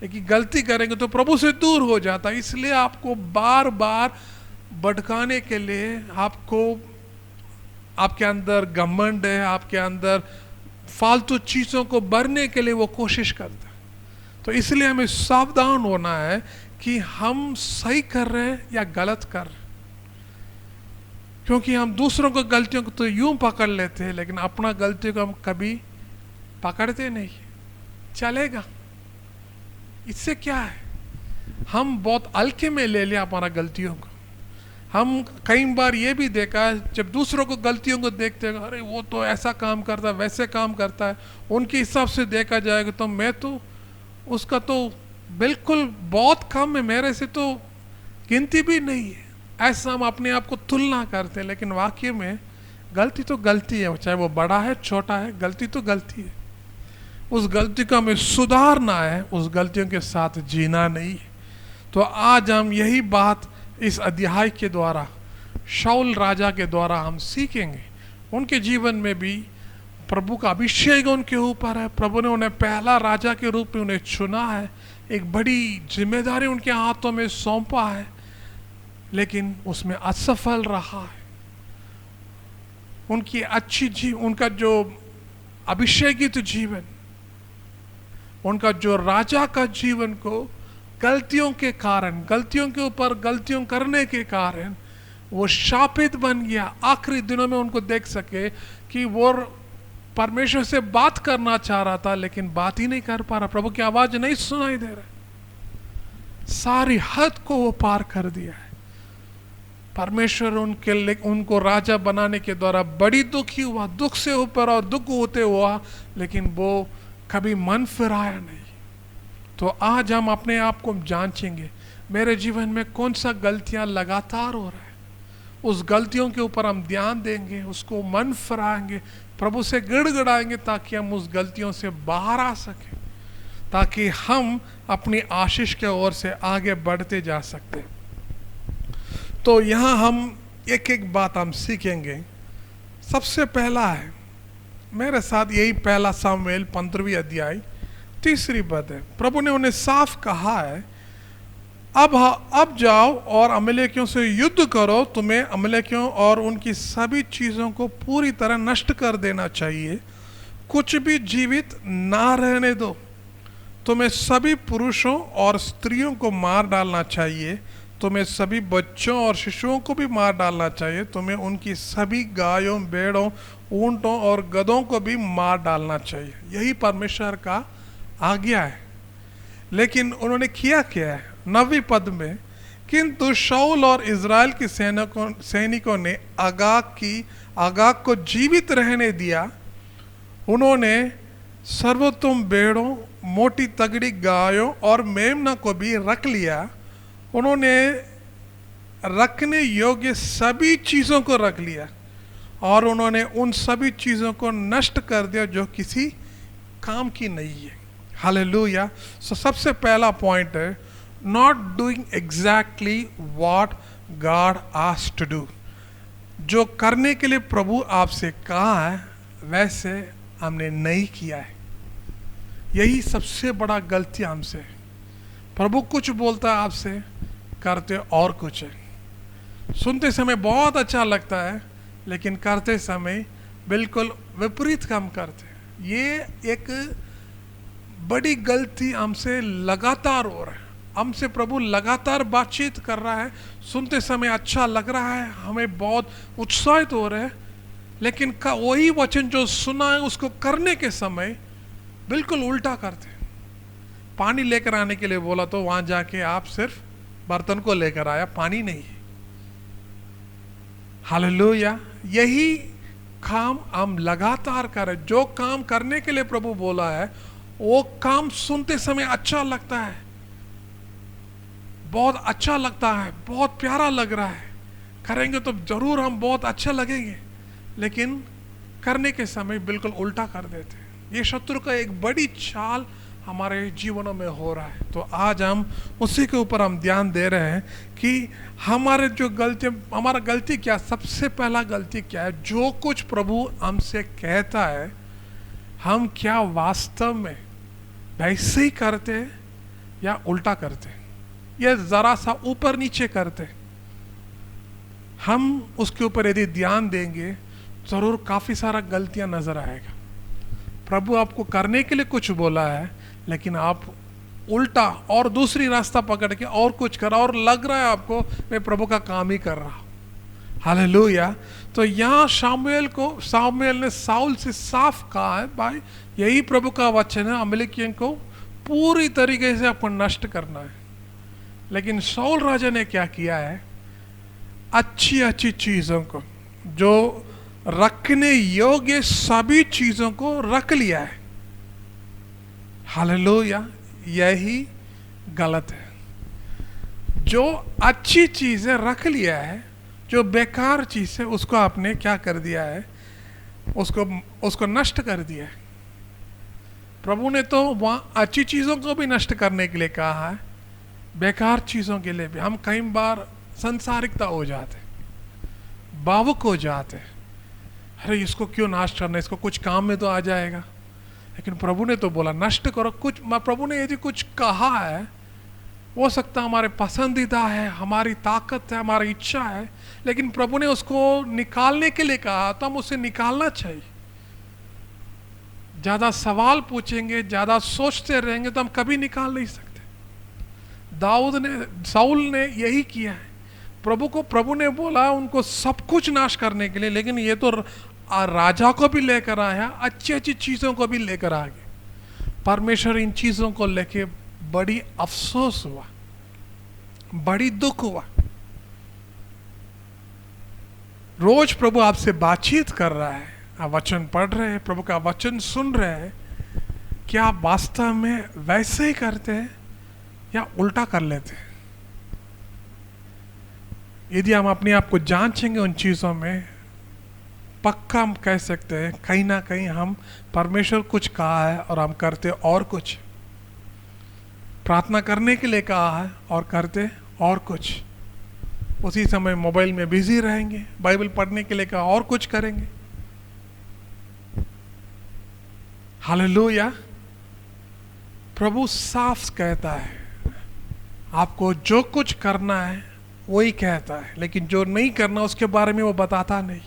लेकिन गलती करेंगे तो प्रभु से दूर हो जाता। इसलिए आपको बार बार भटकाने के लिए, आपके अंदर घमंड है, आपके अंदर फालतू चीज़ों को भरने के लिए वो कोशिश करता है। तो इसलिए हमें सावधान होना है कि हम सही कर रहे हैं या गलत कर रहे हैं। क्योंकि हम दूसरों को गलतियों को तो यूं पकड़ लेते हैं लेकिन अपना गलतियों को हम कभी पकड़ते नहीं। चलेगा, इससे क्या है, हम बहुत हल्के में ले लिया हमारा गलतियों को। हम कई बार ये भी देखा है, जब दूसरों को गलतियों को देखते हैं, अरे वो तो ऐसा काम करता है, वैसे काम करता है, उनके हिसाब से देखा जाएगा तो मैं तो उसका तो बिल्कुल बहुत कम है, मेरे से तो गिनती भी नहीं है। ऐसा हम अपने आप को तुलना करते हैं, लेकिन वाकई में गलती तो गलती है, चाहे वो बड़ा है छोटा है, गलती तो गलती है। उस गलती को हमें सुधारना है, उस गलतियों के साथ जीना नहीं है। तो आज हम यही बात इस अध्याय के द्वारा, शाऊल राजा के द्वारा हम सीखेंगे। उनके जीवन में भी प्रभु का अभिषेक उनके ऊपर है, प्रभु ने उन्हें पहला राजा के रूप में उन्हें चुना है, एक बड़ी जिम्मेदारी उनके हाथों में सौंपा है, लेकिन उसमें असफल रहा है। उनकी उनका जो अभिषेकित जीवन, उनका जो राजा का जीवन को गलतियों के कारण, गलतियों के ऊपर गलतियों करने के कारण वो शापित बन गया। आखिरी दिनों में उनको देख सके कि वो परमेश्वर से बात करना चाह रहा था, लेकिन बात ही नहीं कर पा रहा, प्रभु की आवाज नहीं सुनाई दे रहा। सारी हद को वो पार कर दिया है। परमेश्वर उनको राजा बनाने के द्वारा बड़ी दुखी हुआ, दुख से ऊपर और दुख होते हुआ, लेकिन वो कभी मन फिराया नहीं। तो आज हम अपने आप को जांचेंगे, मेरे जीवन में कौन सा गलतियां लगातार हो रहा है, उस गलतियों के ऊपर हम ध्यान देंगे, उसको मन फिराएंगे, प्रभु से गिड़गिड़ाएंगे ताकि हम उस गलतियों से बाहर आ सकें, ताकि हम अपनी आशीष के ओर से आगे बढ़ते जा सकते। तो यहाँ हम एक एक बात हम सीखेंगे। सबसे पहला है, मेरे साथ यही पहला सामुएल 15वीं अध्याय 3 पद है। प्रभु ने उन्हें साफ कहा है, अब जाओ और अमलेकियों से युद्ध करो, तुम्हें अमलेकियों और उनकी सभी चीज़ों को पूरी तरह नष्ट कर देना चाहिए, कुछ भी जीवित ना रहने दो। तुम्हें सभी पुरुषों और स्त्रियों को मार डालना चाहिए, तुम्हें सभी बच्चों और शिशुओं को भी मार डालना चाहिए, तुम्हें उनकी सभी गायों, भेड़ों, ऊंटों और गधों को भी मार डालना चाहिए। यही परमेश्वर का आज्ञा है। लेकिन उन्होंने किया क्या है? 9वें पद में, किंतु शाऊल और इज़राइल के सैनिकों ने आगाग को जीवित रहने दिया। उन्होंने सर्वोत्तम भेड़ों, मोटी तगड़ी गायों और मेमना को भी रख लिया। उन्होंने रखने योग्य सभी चीज़ों को रख लिया और उन्होंने उन सभी चीज़ों को नष्ट कर दिया जो किसी काम की नहीं है। हालेलुया। सो सबसे पहला पॉइंट है, not doing exactly what God asked to do. जो करने के लिए प्रभु आपसे कहा है वैसे हमने नहीं किया है। यही सबसे बड़ा गलती हमसे है। प्रभु कुछ बोलता है आपसे, करते और कुछ है। सुनते समय बहुत अच्छा लगता है, लेकिन करते समय बिल्कुल विपरीत काम करते हैं। ये एक बड़ी गलती हमसे लगातार हो रहा है। हमसे प्रभु लगातार बातचीत कर रहा है, सुनते समय अच्छा लग रहा है, हमें बहुत उत्साहित हो रहे हैं, लेकिन वही वचन जो सुना है उसको करने के समय बिल्कुल उल्टा करते हैं। पानी लेकर आने के लिए बोला तो वहां जाके आप सिर्फ बर्तन को लेकर आया, पानी नहीं है। हालेलुया। यही काम हम लगातार करें। जो काम करने के लिए प्रभु बोला है वो काम सुनते समय अच्छा लगता है, बहुत अच्छा लगता है, बहुत प्यारा लग रहा है, करेंगे तो जरूर हम बहुत अच्छा लगेंगे, लेकिन करने के समय बिल्कुल उल्टा कर देते हैं। ये शत्रु का एक बड़ी चाल हमारे जीवनों में हो रहा है। तो आज हम उसी के ऊपर हम ध्यान दे रहे हैं कि हमारे जो हमारा गलती क्या, सबसे पहला गलती क्या है? जो कुछ प्रभु हमसे कहता है हम क्या वास्तव में वैसे ही करते हैं या उल्टा करते हैं, या जरा सा ऊपर नीचे करते हैं? हम उसके ऊपर यदि ध्यान देंगे जरूर काफी सारा गलतियां नजर आएगा। प्रभु आपको करने के लिए कुछ बोला है, लेकिन आप उल्टा और दूसरी रास्ता पकड़ के और कुछ करा, और लग रहा है आपको मैं प्रभु का काम ही कर रहा हूं। हालेलुया। तो यहाँ सामुएल ने साउल से साफ कहा है, भाई यही प्रभु का वचन है, अमलेकियों को पूरी तरीके से आपको नष्ट करना है। लेकिन शाऊल राजा ने क्या किया है? अच्छी अच्छी चीजों को, जो रखने योग्य सभी चीजों को रख लिया है। हालेलुया। यही गलत है। जो अच्छी चीजें रख लिया है, जो बेकार चीज है उसको आपने क्या कर दिया है? उसको नष्ट कर दिया है। प्रभु ने तो वहाँ अच्छी चीज़ों को भी नष्ट करने के लिए कहा है, बेकार चीज़ों के लिए भी। हम कई बार संसारिकता हो जाते, भावुक हो जाते, अरे इसको क्यों नाश करना, इसको कुछ काम में तो आ जाएगा। लेकिन प्रभु ने तो बोला नष्ट करो। कुछ प्रभु ने यदि कुछ कहा है, हो सकता हमारे पसंदीदा है, हमारी ताकत है, हमारी इच्छा है, लेकिन प्रभु ने उसको निकालने के लिए कहा तो हम उसे निकालना चाहिए। ज़्यादा सवाल पूछेंगे, ज़्यादा सोचते रहेंगे तो हम कभी निकाल नहीं सकते। साउल ने यही किया है। प्रभु ने बोला उनको सब कुछ नाश करने के लिए, लेकिन ये तो राजा को भी लेकर आया, अच्छी अच्छी चीज़ों को भी लेकर आ गए। परमेश्वर इन चीज़ों को लेके बड़ी अफसोस हुआ, बड़ी दुख हुआ। रोज प्रभु आपसे बातचीत कर रहा है, आप वचन पढ़ रहे हैं, प्रभु का वचन सुन रहे हैं, क्या आप वास्तव में वैसे ही करते हैं या उल्टा कर लेते हैं? यदि हम अपने आप को जांचेंगे उन चीज़ों में, पक्का हम कह सकते हैं कहीं ना कहीं हम परमेश्वर कुछ कहा है और हम करते और कुछ। प्रार्थना करने के लिए कहा है और करते और कुछ। उसी समय मोबाइल में बिजी रहेंगे, बाइबल पढ़ने के लिए कहा और कुछ करेंगे। हालेलुया। प्रभु साफ कहता है आपको जो कुछ करना है वही कहता है, लेकिन जो नहीं करना उसके बारे में वो बताता नहीं।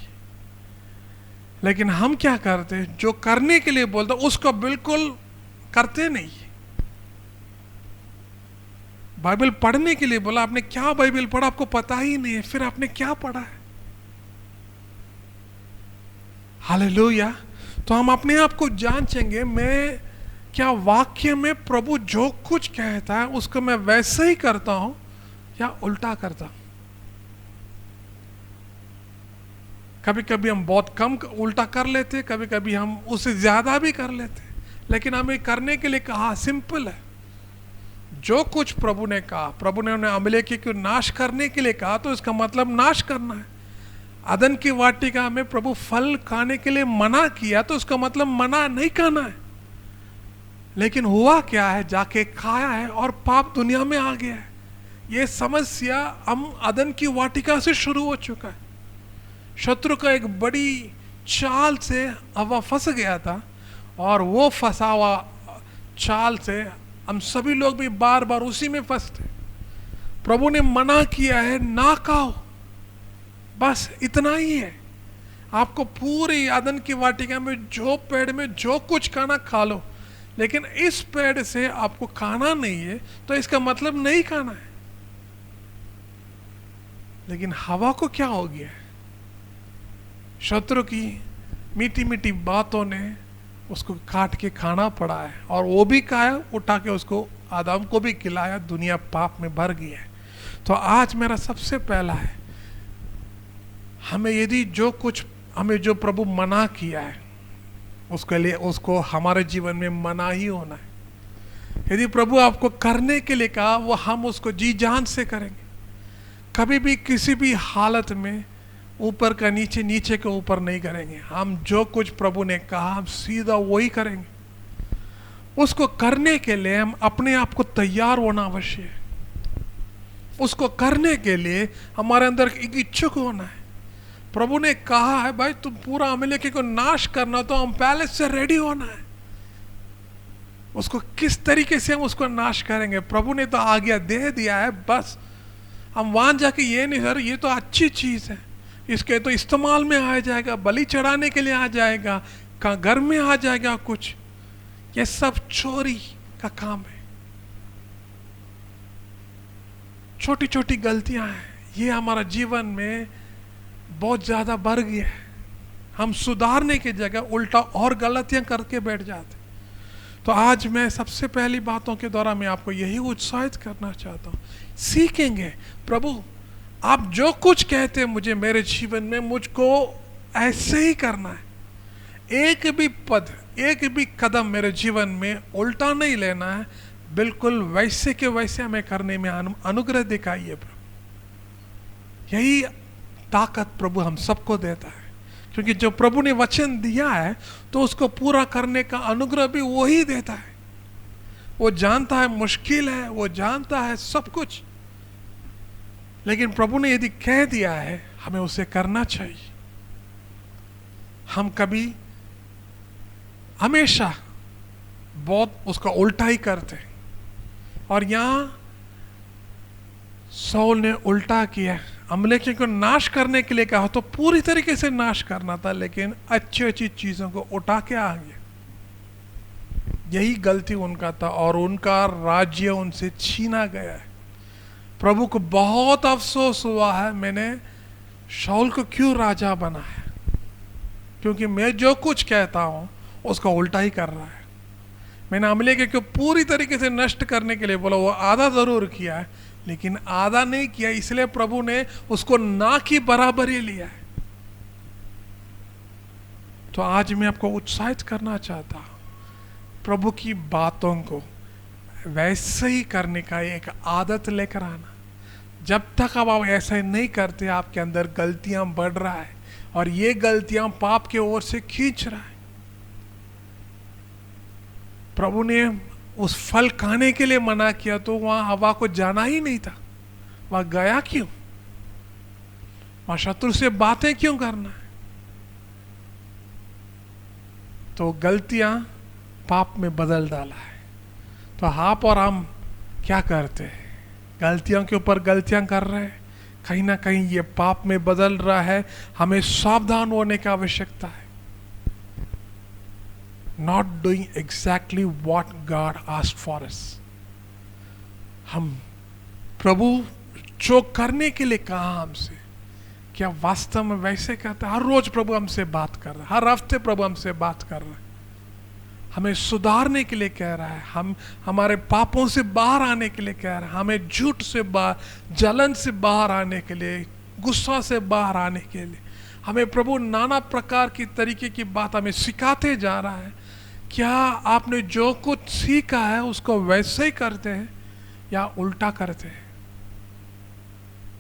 लेकिन हम क्या करते हैं, जो करने के लिए बोलते उसको बिल्कुल करते नहीं। बाइबल पढ़ने के लिए बोला, आपने क्या बाइबल पढ़ा आपको पता ही नहीं है, फिर आपने क्या पढ़ा है? हालेलुया। तो हम अपने आप को जांचेंगे, मैं क्या वाक्य में प्रभु जो कुछ कहता है उसको मैं वैसे ही करता हूं या उल्टा करता हूं? कभी कभी हम बहुत कम उल्टा कर लेते, कभी कभी हम उससे ज्यादा भी कर लेते, लेकिन हमें करने के लिए कहा सिंपल है। जो कुछ प्रभु ने कहा, प्रभु ने उन्हें अमलेकी को नाश करने के लिए कहा तो इसका मतलब नाश करना है। अदन की वाटिका में प्रभु फल खाने के लिए मना किया तो उसका मतलब मना नहीं खाना है। लेकिन हुआ क्या है, जाके खाया है और पाप दुनिया में आ गया है। ये समस्या हम अदन की वाटिका से शुरू हो चुका है। शत्रु का एक बड़ी चाल से हवा फंस गया था और वो फंसा हुआ चाल से हम सभी लोग भी बार बार उसी में फंसते। प्रभु ने मना किया है ना खाओ, बस इतना ही है। आपको पूरी आदन की वाटिका में जो पेड़ में जो कुछ खाना खा लो, लेकिन इस पेड़ से आपको खाना नहीं है तो इसका मतलब नहीं खाना है। लेकिन हवा को क्या हो गया? शत्रु की मीठी मीठी बातों ने उसको काट के खाना पड़ा है और वो भी खाया, उठा के उसको आदम को भी खिलाया। दुनिया पाप में भर गई है। तो आज मेरा सबसे पहला है, हमें यदि जो कुछ हमें जो प्रभु मना किया है उसके लिए उसको हमारे जीवन में मना ही होना है। यदि प्रभु आपको करने के लिए कहा वो हम उसको जी जान से करेंगे। कभी भी किसी भी हालत में ऊपर का नीचे, नीचे के ऊपर नहीं करेंगे। हम जो कुछ प्रभु ने कहा हम सीधा वही करेंगे। उसको करने के लिए हम अपने आप को तैयार होना अवश्य है। उसको करने के लिए हमारे अंदर एक इच्छुक होना है। प्रभु ने कहा है भाई तुम पूरा अमलेकी को नाश करना, तो हम पहले से रेडी होना है। उसको किस तरीके से हम उसको नाश करेंगे, प्रभु ने तो आज्ञा दे दिया है। बस हम वहां जाके ये नहीं सर ये तो अच्छी चीज है, इसके तो इस्तेमाल में आ जाएगा, बलि चढ़ाने के लिए आ जाएगा, का घर में आ जाएगा कुछ, ये सब चोरी का काम है। छोटी छोटी गलतियां हैं, ये हमारा जीवन में बहुत ज्यादा बढ़ गया है। हम सुधारने की जगह उल्टा और गलतियां करके बैठ जाते। तो आज मैं सबसे पहली बातों के द्वारा मैं आपको यही उत्साहित करना चाहता हूं, सीखेंगे प्रभु आप जो कुछ कहते हैं मुझे मेरे जीवन में, मुझको ऐसे ही करना है। एक भी पद, एक भी कदम मेरे जीवन में उल्टा नहीं लेना है, बिल्कुल वैसे के वैसे हमें करने में अनुग्रह दिखाइए प्रभु। यही ताकत प्रभु हम सबको देता है। क्योंकि जो प्रभु ने वचन दिया है तो उसको पूरा करने का अनुग्रह भी वही देता है। वो जानता है मुश्किल है, वो जानता है सब कुछ, लेकिन प्रभु ने यदि कह दिया है हमें उसे करना चाहिए। हम कभी हमेशा बहुत उसका उल्टा ही करते हैं, और यहां सौल ने उल्टा किया। अमलेकी को नाश करने के लिए कहा तो पूरी तरीके से नाश करना था, लेकिन अच्छी अच्छी चीजों को उठा के आ गया। यही गलती उनका था और उनका राज्य उनसे छीना गया है। प्रभु को बहुत अफसोस हुआ है, मैंने शाऊल को क्यों राजा बनाया, क्योंकि मैं जो कुछ कहता हूं उसका उल्टा ही कर रहा है। मैंने अमलेकी को पूरी तरीके से नष्ट करने के लिए बोला, वो आधा जरूर किया है लेकिन आधा नहीं किया, इसलिए प्रभु ने उसको ना की बराबर ही लिया है। तो आज मैं आपको उत्साहित करना चाहता हूं, प्रभु की बातों को वैसे ही करने का एक आदत लेकर आना। जब तक आप ऐसा नहीं करते, आपके अंदर गलतियां बढ़ रहा है और ये गलतियां पाप के ओर से खींच रहा है। प्रभु ने उस फल खाने के लिए मना किया तो वहां हवा को जाना ही नहीं था, वहां गया क्यों? वहां शत्रु से बातें क्यों करना है? तो गलतियां पाप में बदल डाला है। तो आप और हम क्या करते हैं? गलतियों के ऊपर गलतियां कर रहे हैं, कहीं ना कहीं ये पाप में बदल रहा है। हमें सावधान होने की आवश्यकता है। Not doing exactly what God asked for us. हम प्रभु जो करने के लिए कहा हमसे, क्या वास्तव में वैसे कहते हैं? हर रोज प्रभु हमसे बात कर रहा है, हर हफ्ते प्रभु हमसे बात कर रहा है, हमें सुधारने के लिए कह रहा है, हम हमारे पापों से बाहर आने के लिए कह रहा है, हमें झूठ से बाहर, जलन से बाहर आने के लिए, गुस्सा से बाहर आने के लिए हमें प्रभु नाना प्रकार की तरीके की बात हमें सिखाते जा रहा है। क्या आपने जो कुछ सीखा है उसको वैसे ही करते हैं या उल्टा करते हैं?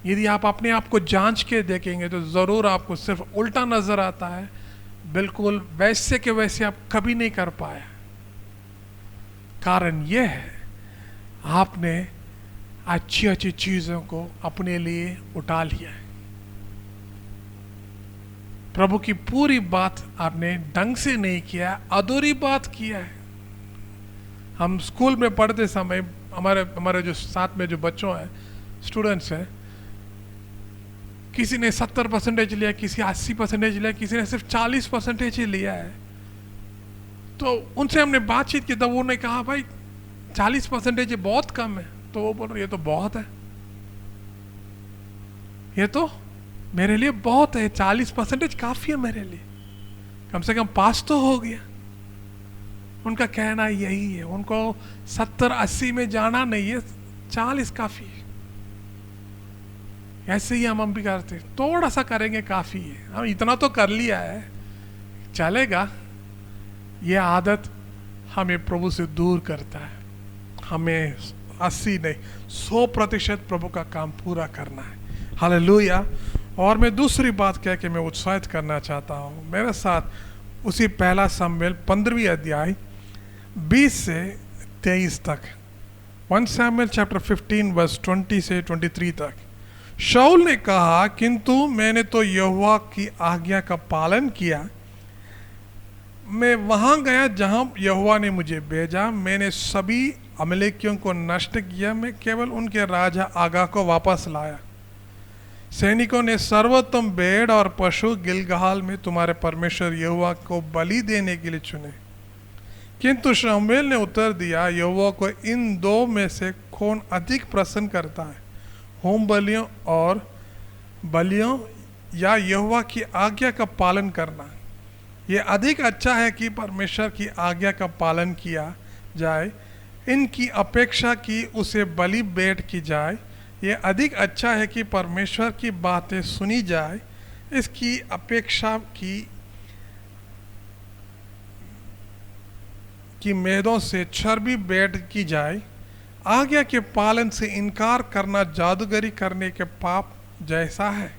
यदि आप अपने आप को जांच के देखेंगे तो जरूर आपको सिर्फ उल्टा नजर आता है, बिल्कुल वैसे के वैसे आप कभी नहीं कर पाया। कारण यह है आपने अच्छी अच्छी चीजों को अपने लिए उठा लिया है। प्रभु की पूरी बात आपने ढंग से नहीं किया, अधूरी बात किया है। हम स्कूल में पढ़ते समय हमारे जो साथ में जो बच्चों हैं, स्टूडेंट्स हैं, किसी ने 70% लिया, किसी 80% लिया, किसी ने सिर्फ 40% ही लिया है। तो उनसे हमने बातचीत की, तब उन्होंने कहा भाई 40% बहुत कम है। तो वो बोल रहे ये तो बहुत है, ये तो मेरे लिए बहुत है, 40% काफी है मेरे लिए, कम से कम पास तो हो गया। उनका कहना यही है, उनको 70-80 में जाना नहीं है, 40 काफी है। ऐसे ही हम भी करते, थोड़ा सा करेंगे काफी है, हम इतना तो कर लिया है, चलेगा। ये आदत हमें प्रभु से दूर करता है। हमें 80 नहीं 100% प्रभु का काम पूरा करना है। हालेलुया। और मैं दूसरी बात कह के मैं उत्साहित करना चाहता हूँ, मेरे साथ उसी पहला शमूएल 15वीं अध्याय 20 से 23 तक, 1 Samuel chapter 15 verse 20 से 23 तक। शाऊल ने कहा, किंतु मैंने तो यहोवा की आज्ञा का पालन किया, मैं वहां गया जहां यहोवा ने मुझे भेजा, मैंने सभी अमलेकियों को नष्ट किया, मैं केवल उनके राजा आगा को वापस लाया। सैनिकों ने सर्वोत्तम भेड़ और पशु गिलगाल में तुम्हारे परमेश्वर यहोवा को बलि देने के लिए चुने। किंतु शमूएल ने उत्तर दिया, यहोवा को इन दो में से कौन अधिक प्रसन्न करता है, होम बलियों और बलियों या यहोवा की आज्ञा का पालन करना? ये अधिक अच्छा है कि परमेश्वर की आज्ञा का पालन किया जाए, इनकी अपेक्षा की उसे बलि भेंट की जाए। ये अधिक अच्छा है कि परमेश्वर की बातें सुनी जाए, इसकी अपेक्षा की मेदों से चर्बी भेंट की जाए। आज्ञा के पालन से इनकार करना जादूगरी करने के पाप जैसा है।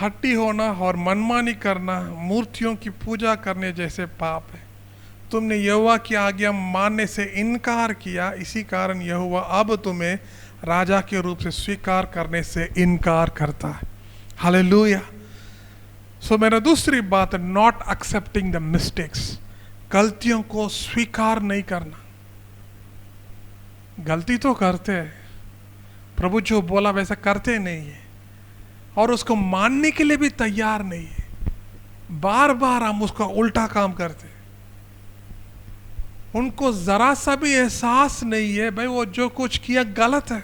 हट्टी होना और मनमानी करना मूर्तियों की पूजा करने जैसे पाप है। तुमने यहोवा की आज्ञा मानने से इनकार किया, इसी कारण यहोवा अब तुम्हें राजा के रूप से स्वीकार करने से इनकार करता है। हालेलुया। सो मेरा दूसरी बात है नॉट एक्सेप्टिंग द मिस्टेक्स, गलतियों को स्वीकार नहीं करना। गलती तो करते हैं, प्रभु जो बोला वैसा करते नहीं है और उसको मानने के लिए भी तैयार नहीं है। बार बार हम उसका उल्टा काम करते हैं। उनको जरा सा भी एहसास नहीं है भाई वो जो कुछ किया गलत है।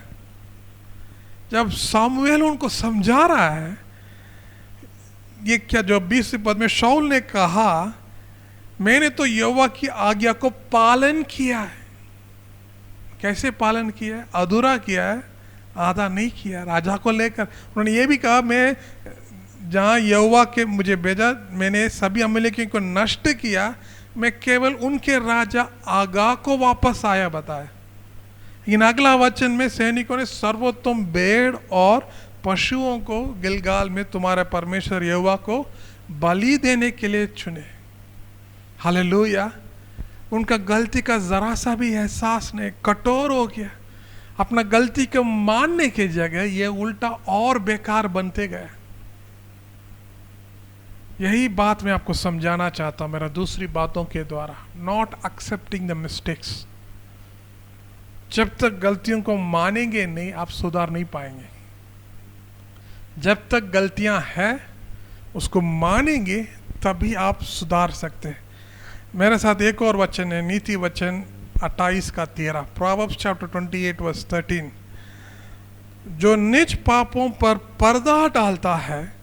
जब सामुएल उनको समझा रहा है, ये क्या जो 20 पद में शाऊल ने कहा मैंने तो यहोवा की आज्ञा को पालन किया है। कैसे पालन किया है? अधूरा किया है, आधा नहीं किया। राजा को लेकर उन्होंने ये भी कहा मैं जहाँ यहोवा के मुझे भेजा मैंने सभी अमलेकियों को नष्ट किया, मैं केवल उनके राजा आगा को वापस आया बताया। लेकिन अगला वचन में सैनिकों ने सर्वोत्तम भेड़ और पशुओं को गिलगाल में तुम्हारे परमेश्वर यहोवा को बलि देने के लिए चुने। हालेलुया। उनका गलती का जरा सा भी एहसास नहीं, कठोर हो गया। अपना गलती को मानने की जगह ये उल्टा और बेकार बनते गए। यही बात मैं आपको समझाना चाहता हूं मेरा दूसरी बातों के द्वारा, नॉट एक्सेप्टिंग द मिस्टेक्स। जब तक गलतियों को मानेंगे नहीं आप सुधार नहीं पाएंगे। जब तक गलतियां हैं उसको मानेंगे तभी आप सुधार सकते हैं। मेरे साथ एक और वचन है, नीति वचन 28 का 13, प्रोवर्ब्स चैप्टर 28 वर्स 13। जो निज पापों पर पर्दा डालता है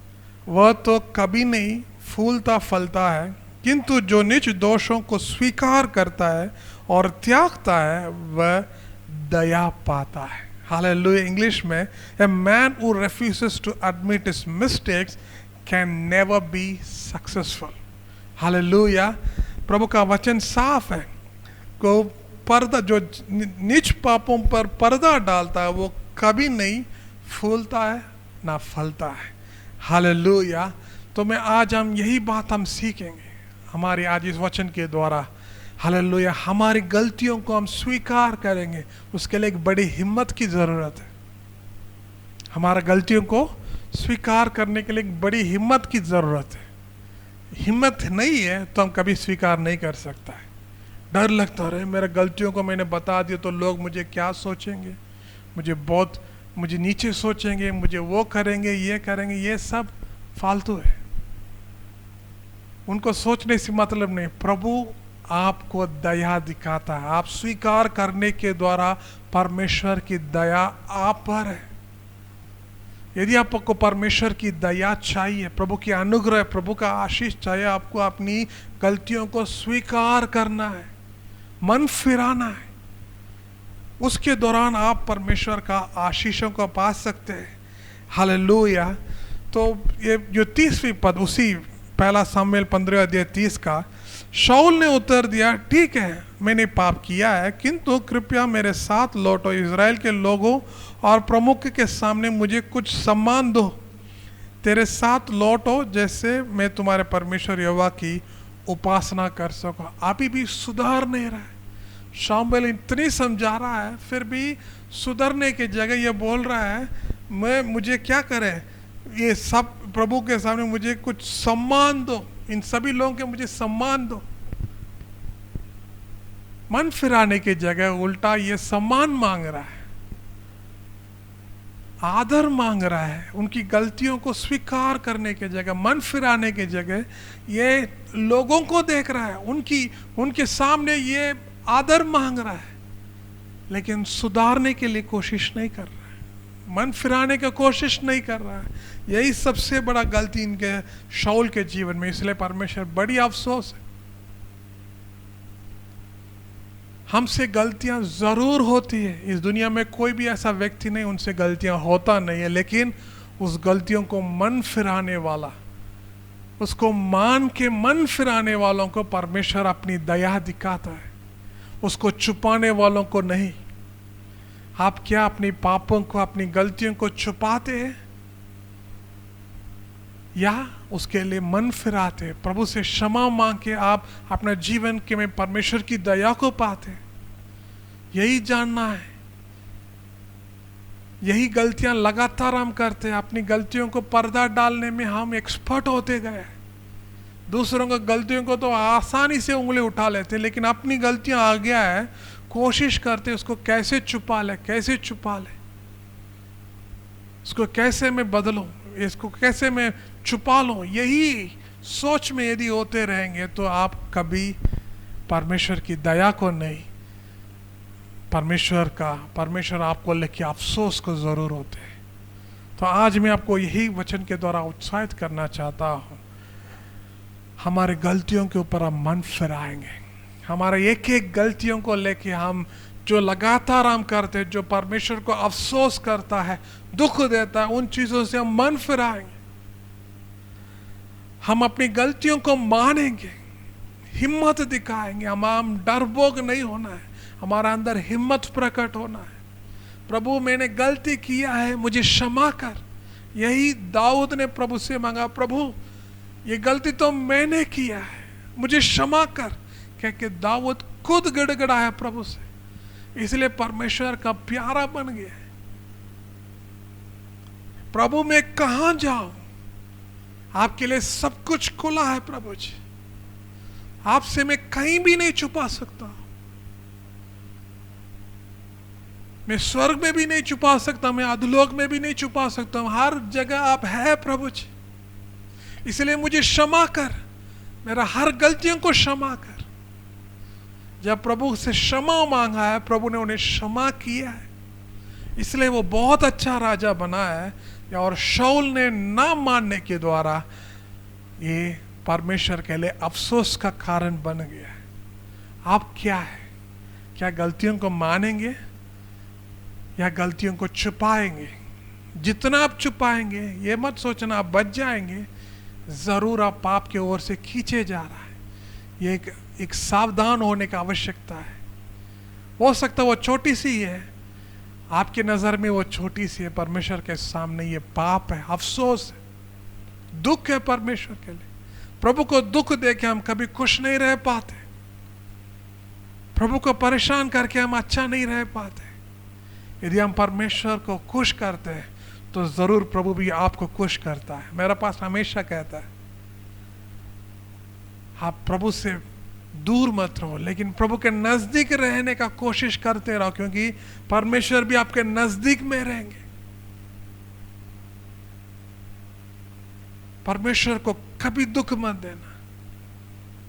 वह तो कभी नहीं फूलता फलता है, किंतु जो निज दोषों को स्वीकार करता है और त्यागता है वह दया पाता है। हालेलुया। इंग्लिश में a man who refuses to admit his mistakes can never be successful। Hallelujah. प्रभु का वचन साफ है, को पर्दा जो निज पापों पर पर्दा डालता है वो कभी नहीं फूलता है ना फलता है। हालेलुया। तो मैं आज हम यही बात हम सीखेंगे हमारे आज इस वचन के द्वारा। हालेलुया। हमारी गलतियों को हम स्वीकार करेंगे, उसके लिए एक बड़ी हिम्मत की जरूरत है। हमारा गलतियों को स्वीकार करने के लिए एक बड़ी हिम्मत की जरूरत है। हिम्मत नहीं है तो हम कभी स्वीकार नहीं कर सकता है। डर लगता रहे मेरे गलतियों को मैंने बता दिया तो लोग मुझे क्या सोचेंगे, मुझे नीचे सोचेंगे, मुझे वो करेंगे ये करेंगे। ये सब फालतू है, उनको सोचने से मतलब नहीं। प्रभु आपको दया दिखाता है, आप स्वीकार करने के द्वारा परमेश्वर की दया आप पर है। यदि आपको परमेश्वर की दया चाहिए, प्रभु की अनुग्रह, प्रभु का आशीष चाहिए, आपको अपनी गलतियों को स्वीकार करना है, मन फिराना है। उसके दौरान आप परमेश्वर का आशीषों को पा सकते हैं। हालेलुया। तो ये जो 30वीं पद उसी पहला सामुएल 15 अध्याय 30 का, शाऊल ने उत्तर दिया ठीक है मैंने पाप किया है, किंतु कृपया मेरे साथ लौटो, इज़राइल के लोगों और प्रमुख के सामने मुझे कुछ सम्मान दो, तेरे साथ लौटो जैसे मैं तुम्हारे परमेश्वर यहोवा की उपासना कर सकूं। अभी भी सुधार नहीं रहा है। शाऊल इतनी समझा रहा है फिर भी सुधरने की जगह ये बोल रहा है मुझे क्या करे, ये सब प्रभु के सामने मुझे कुछ सम्मान दो, इन सभी लोगों के मुझे सम्मान दो। मन फिराने की जगह उल्टा ये सम्मान मांग रहा है, आदर मांग रहा है। उनकी गलतियों को स्वीकार करने की जगह, मन फिराने की जगह ये लोगों को देख रहा है, उनके सामने ये आदर मांग रहा है, लेकिन सुधारने के लिए कोशिश नहीं कर रहा है, मन फिराने की कोशिश नहीं कर रहा है। यही सबसे बड़ा गलती इनके शाऊल के जीवन में, इसलिए परमेश्वर बड़ी अफसोस है। हमसे गलतियां जरूर होती है, इस दुनिया में कोई भी ऐसा व्यक्ति नहीं उनसे गलतियां होता नहीं है, लेकिन उस गलतियों को मन फिराने वाला, उसको मान के मन फिराने वालों को परमेश्वर अपनी दया दिखाता है, उसको छुपाने वालों को नहीं। आप क्या अपनी पापों को, अपनी गलतियों को छुपाते हैं? या उसके लिए मन फिराते, प्रभु से क्षमा मांग के आप अपने जीवन के में परमेश्वर की दया को पाते, यही जानना है। यही गलतियां लगातार हम करते हैं, अपनी गलतियों को पर्दा डालने में हम एक्सपर्ट होते गए। दूसरों की गलतियों को तो आसानी से उंगली उठा लेते, लेकिन अपनी गलतियां आ गया है, कोशिश करते उसको कैसे छुपा ले, कैसे छुपा ले, इसको कैसे मैं बदलूं, इसको कैसे मैं छुपा लूं। यही सोच में यदि होते रहेंगे तो आप कभी परमेश्वर की दया को नहीं, परमेश्वर आपको लेके अफसोस को जरूर होते हैं। तो आज मैं आपको यही वचन के द्वारा उत्साहित करना चाहता हूं, हमारे गलतियों के ऊपर हम मन फिराएंगे, हमारे एक एक गलतियों को लेके हम जो लगातार हम करते हैं, जो परमेश्वर को अफसोस करता है, दुख देता है, उन चीजों से हम मन फिराएंगे। हम अपनी गलतियों को मानेंगे, हिम्मत दिखाएंगे, हम डरपोक नहीं होना है, हमारा अंदर हिम्मत प्रकट होना है। प्रभु मैंने गलती किया है, मुझे क्षमा कर। यही दाऊद ने प्रभु से मांगा, प्रभु ये गलती तो मैंने किया है, मुझे क्षमा कर, कह के दाऊद खुद गिड़गिड़ा है प्रभु से, इसलिए परमेश्वर का प्यारा बन गया है। प्रभु मैं कहां जाऊं, आपके लिए सब कुछ खुला है प्रभु जी, आपसे मैं कहीं भी नहीं छुपा सकता, मैं स्वर्ग में भी नहीं छुपा सकता, मैं अधोलोक में भी नहीं छुपा सकता हूं, हर जगह आप है प्रभु जी, इसलिए मुझे क्षमा कर, मेरा हर गलतियों को क्षमा कर। जब प्रभु से क्षमा मांगा है, प्रभु ने उन्हें क्षमा किया है, इसलिए वो बहुत अच्छा राजा बना है। और शाऊल ने ना मानने के द्वारा ये परमेश्वर के लिए अफसोस का कारण बन गया है। आप क्या है, क्या गलतियों को मानेंगे या गलतियों को छुपाएंगे? जितना आप छुपाएंगे, ये मत सोचना आप बच जाएंगे, जरूर आप पाप की ओर से खींचे जा रहा है। ये एक सावधान होने की आवश्यकता है। हो सकता है वो छोटी सी है, आपके नजर में वो छोटी सी है, परमेश्वर के सामने ये पाप है, अफसोस है, दुख है परमेश्वर के लिए। प्रभु को दुख देके हम कभी खुश नहीं रह पाते, प्रभु को परेशान करके हम अच्छा नहीं रह पाते। यदि हम परमेश्वर को खुश करते हैं तो जरूर प्रभु भी आपको खुश करता है। मेरा पास हमेशा कहता है, आप प्रभु से दूर मत रहो, लेकिन प्रभु के नजदीक रहने का कोशिश करते रहो, क्योंकि परमेश्वर भी आपके नजदीक में रहेंगे। परमेश्वर को कभी दुख मत देना,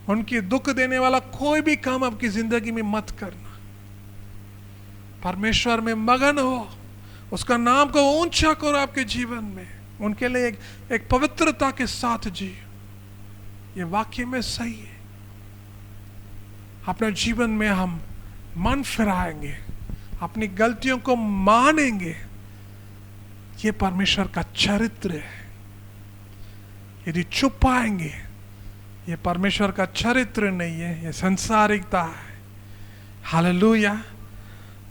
उनकी दुख देने वाला कोई भी काम आपकी जिंदगी में मत करना। परमेश्वर में मगन हो, उसका नाम को ऊंचा करो आपके जीवन में, उनके लिए एक पवित्रता के साथ जियो। ये वाक्य में सही है। अपने जीवन में हम मन फिराएंगे, अपनी गलतियों को मानेंगे, ये परमेश्वर का चरित्र है। यदि छुपाएंगे, ये परमेश्वर का चरित्र नहीं है, ये संसारिकता है। हालेलुया।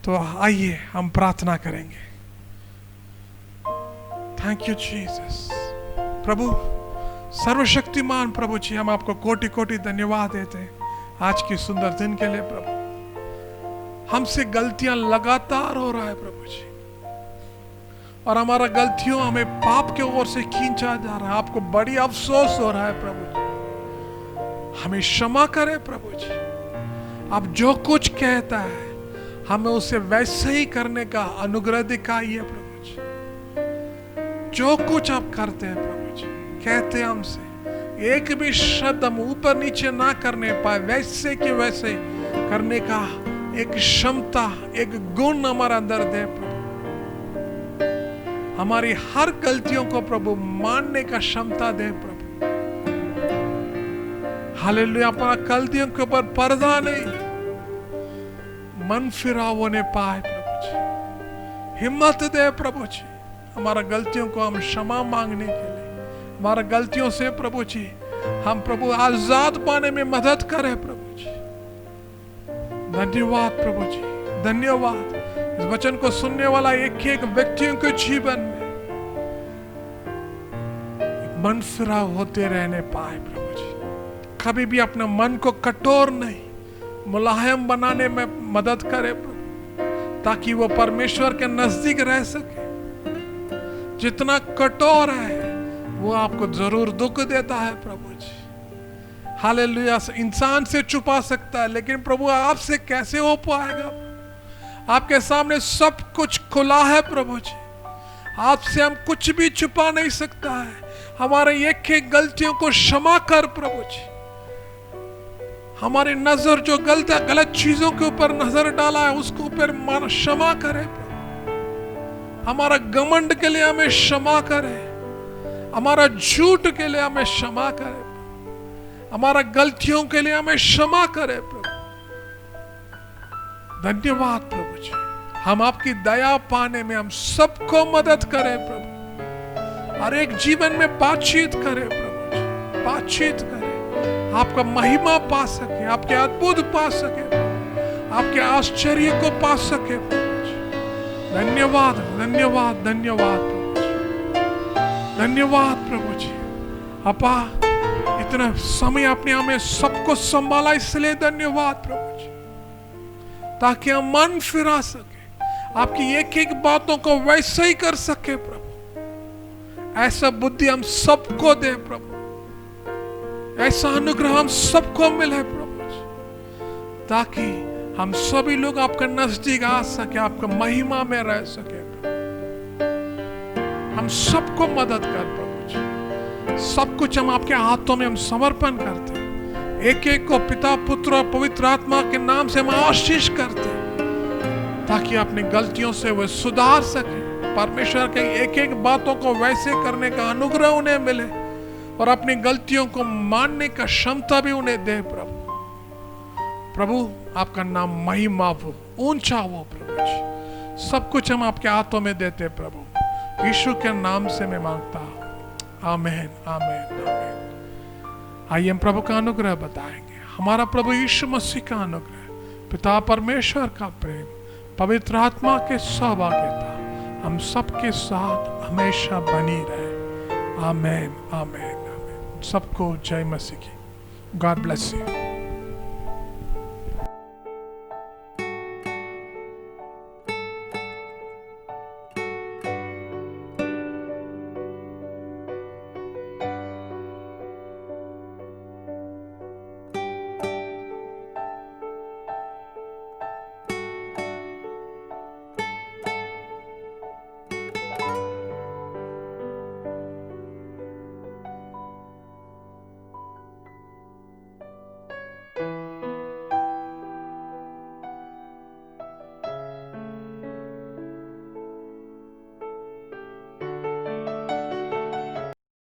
तो आइए हम प्रार्थना करेंगे। Thank you Jesus. प्रभु सर्वशक्तिमान प्रभु जी, हम आपको कोटि कोटि धन्यवाद देते हैं आज की सुंदर दिन के लिए। प्रभु हमसे गलतियां लगातार हो रहा है प्रभु जी, और हमारा गलतियों हमें पाप के ओर से खींचा जा रहा है। आपको बड़ी अफसोस हो रहा है प्रभु जी, हमें क्षमा करें प्रभु जी। आप जो कुछ कहता है हमें उसे वैसे ही करने का अनुग्रह दिखाइए प्रभु जी। जो कुछ आप करते हैं प्रभु जी, कहते हैं हमसे, एक भी शब्द हम ऊपर नीचे ना करने पाए, वैसे कि वैसे करने का एक क्षमता, एक गुण हमारे अंदर दे प्रभु। हमारी हर गलतियों को प्रभु मानने का क्षमता दे प्रभु। हालेलुया। अपना गलतियों के ऊपर पर्दा नहीं, मन फिराव होने पाए प्रभु जी। हिम्मत दे प्रभु जी, हमारा गलतियों को हम क्षमा मांगने के लिए, हमारा गलतियों से प्रभु जी हम प्रभु आजाद पाने में मदद करें प्रभु जी। धन्यवाद प्रभु जी, धन्यवाद। इस वचन को सुनने वाला एक एक व्यक्तियों के जीवन में एक मन फिरा होते रहने पाए प्रभु जी। कभी भी अपने मन को कठोर नहीं, मुलायम बनाने में मदद करे प्रभु, ताकि वो परमेश्वर के नजदीक रह सके। जितना कठोर है वो आपको जरूर दुख देता है प्रभु जी। हालेलुया। इंसान से छुपा सकता है, लेकिन प्रभु आपसे कैसे हो पाएगा? आपके सामने सब कुछ खुला है प्रभु जी। आपसे हम कुछ भी छुपा नहीं सकता है। हमारे एक एक गलतियों को क्षमा कर प्रभु जी। हमारी नजर जो गलत चीजों के ऊपर नजर डाला है उसको ऊपर क्षमा करे प्रभु। हमारा घमंड के लिए हमें क्षमा करे, हमारा झूठ के लिए हमें क्षमा करे, हमारा गलतियों के लिए हमें क्षमा करे प्रभु। धन्यवाद प्रभु जी। हम आपकी दया पाने में हम सबको मदद करें प्रभु। हर एक जीवन में बातचीत करें प्रभु जी, बातचीत करें। आपका महिमा पा सके, आपके अद्भुत पा सके, आपके आश्चर्य को पा सके प्रभु जी। धन्यवाद धन्यवाद धन्यवाद प्रभु जी, धन्यवाद प्रभु जी। अपा इतना समय आपने हमें सबको संभाला, इसलिए धन्यवाद प्रभु जी, ताकि हम मन फिरा सके, आपकी एक एक बातों को वैसे ही कर सके प्रभु। ऐसा बुद्धि हम सबको दे प्रभु, ऐसा अनुग्रह हम सबको मिले प्रभु जी, ताकि हम सभी लोग आपके नजदीक आ सके, आपका महिमा में रह सके प्रभु। हम सबको मदद कर प्रभु जी। सब कुछ हम आपके हाथों में हम समर्पण करते हैं। एक एक को पिता पुत्र और पवित्र आत्मा के नाम से हम आशीष करते हैं, ताकि अपनी गलतियों से वे सुधार सके। परमेश्वर के एक एक बातों को वैसे करने का अनुग्रह उन्हें मिले और अपनी गलतियों को मानने का क्षमता भी उन्हें दे प्रभु। प्रभु आपका नाम महिमा हो, ऊंचा हो प्रभु जी। सब कुछ हम आपके हाथों में देते प्रभु। यीशु के नाम से मैं मांगता हूँ, आमीन आमीन आमीन। आइए हम प्रभु का अनुग्रह बताएंगे। हमारा प्रभु यीशु मसीह का अनुग्रह, पिता परमेश्वर का प्रेम, पवित्र आत्मा के सहभागिता हम सबके साथ हमेशा बनी रहे। आमीन आमीन आमीन। सबको जय मसीह की। God bless you.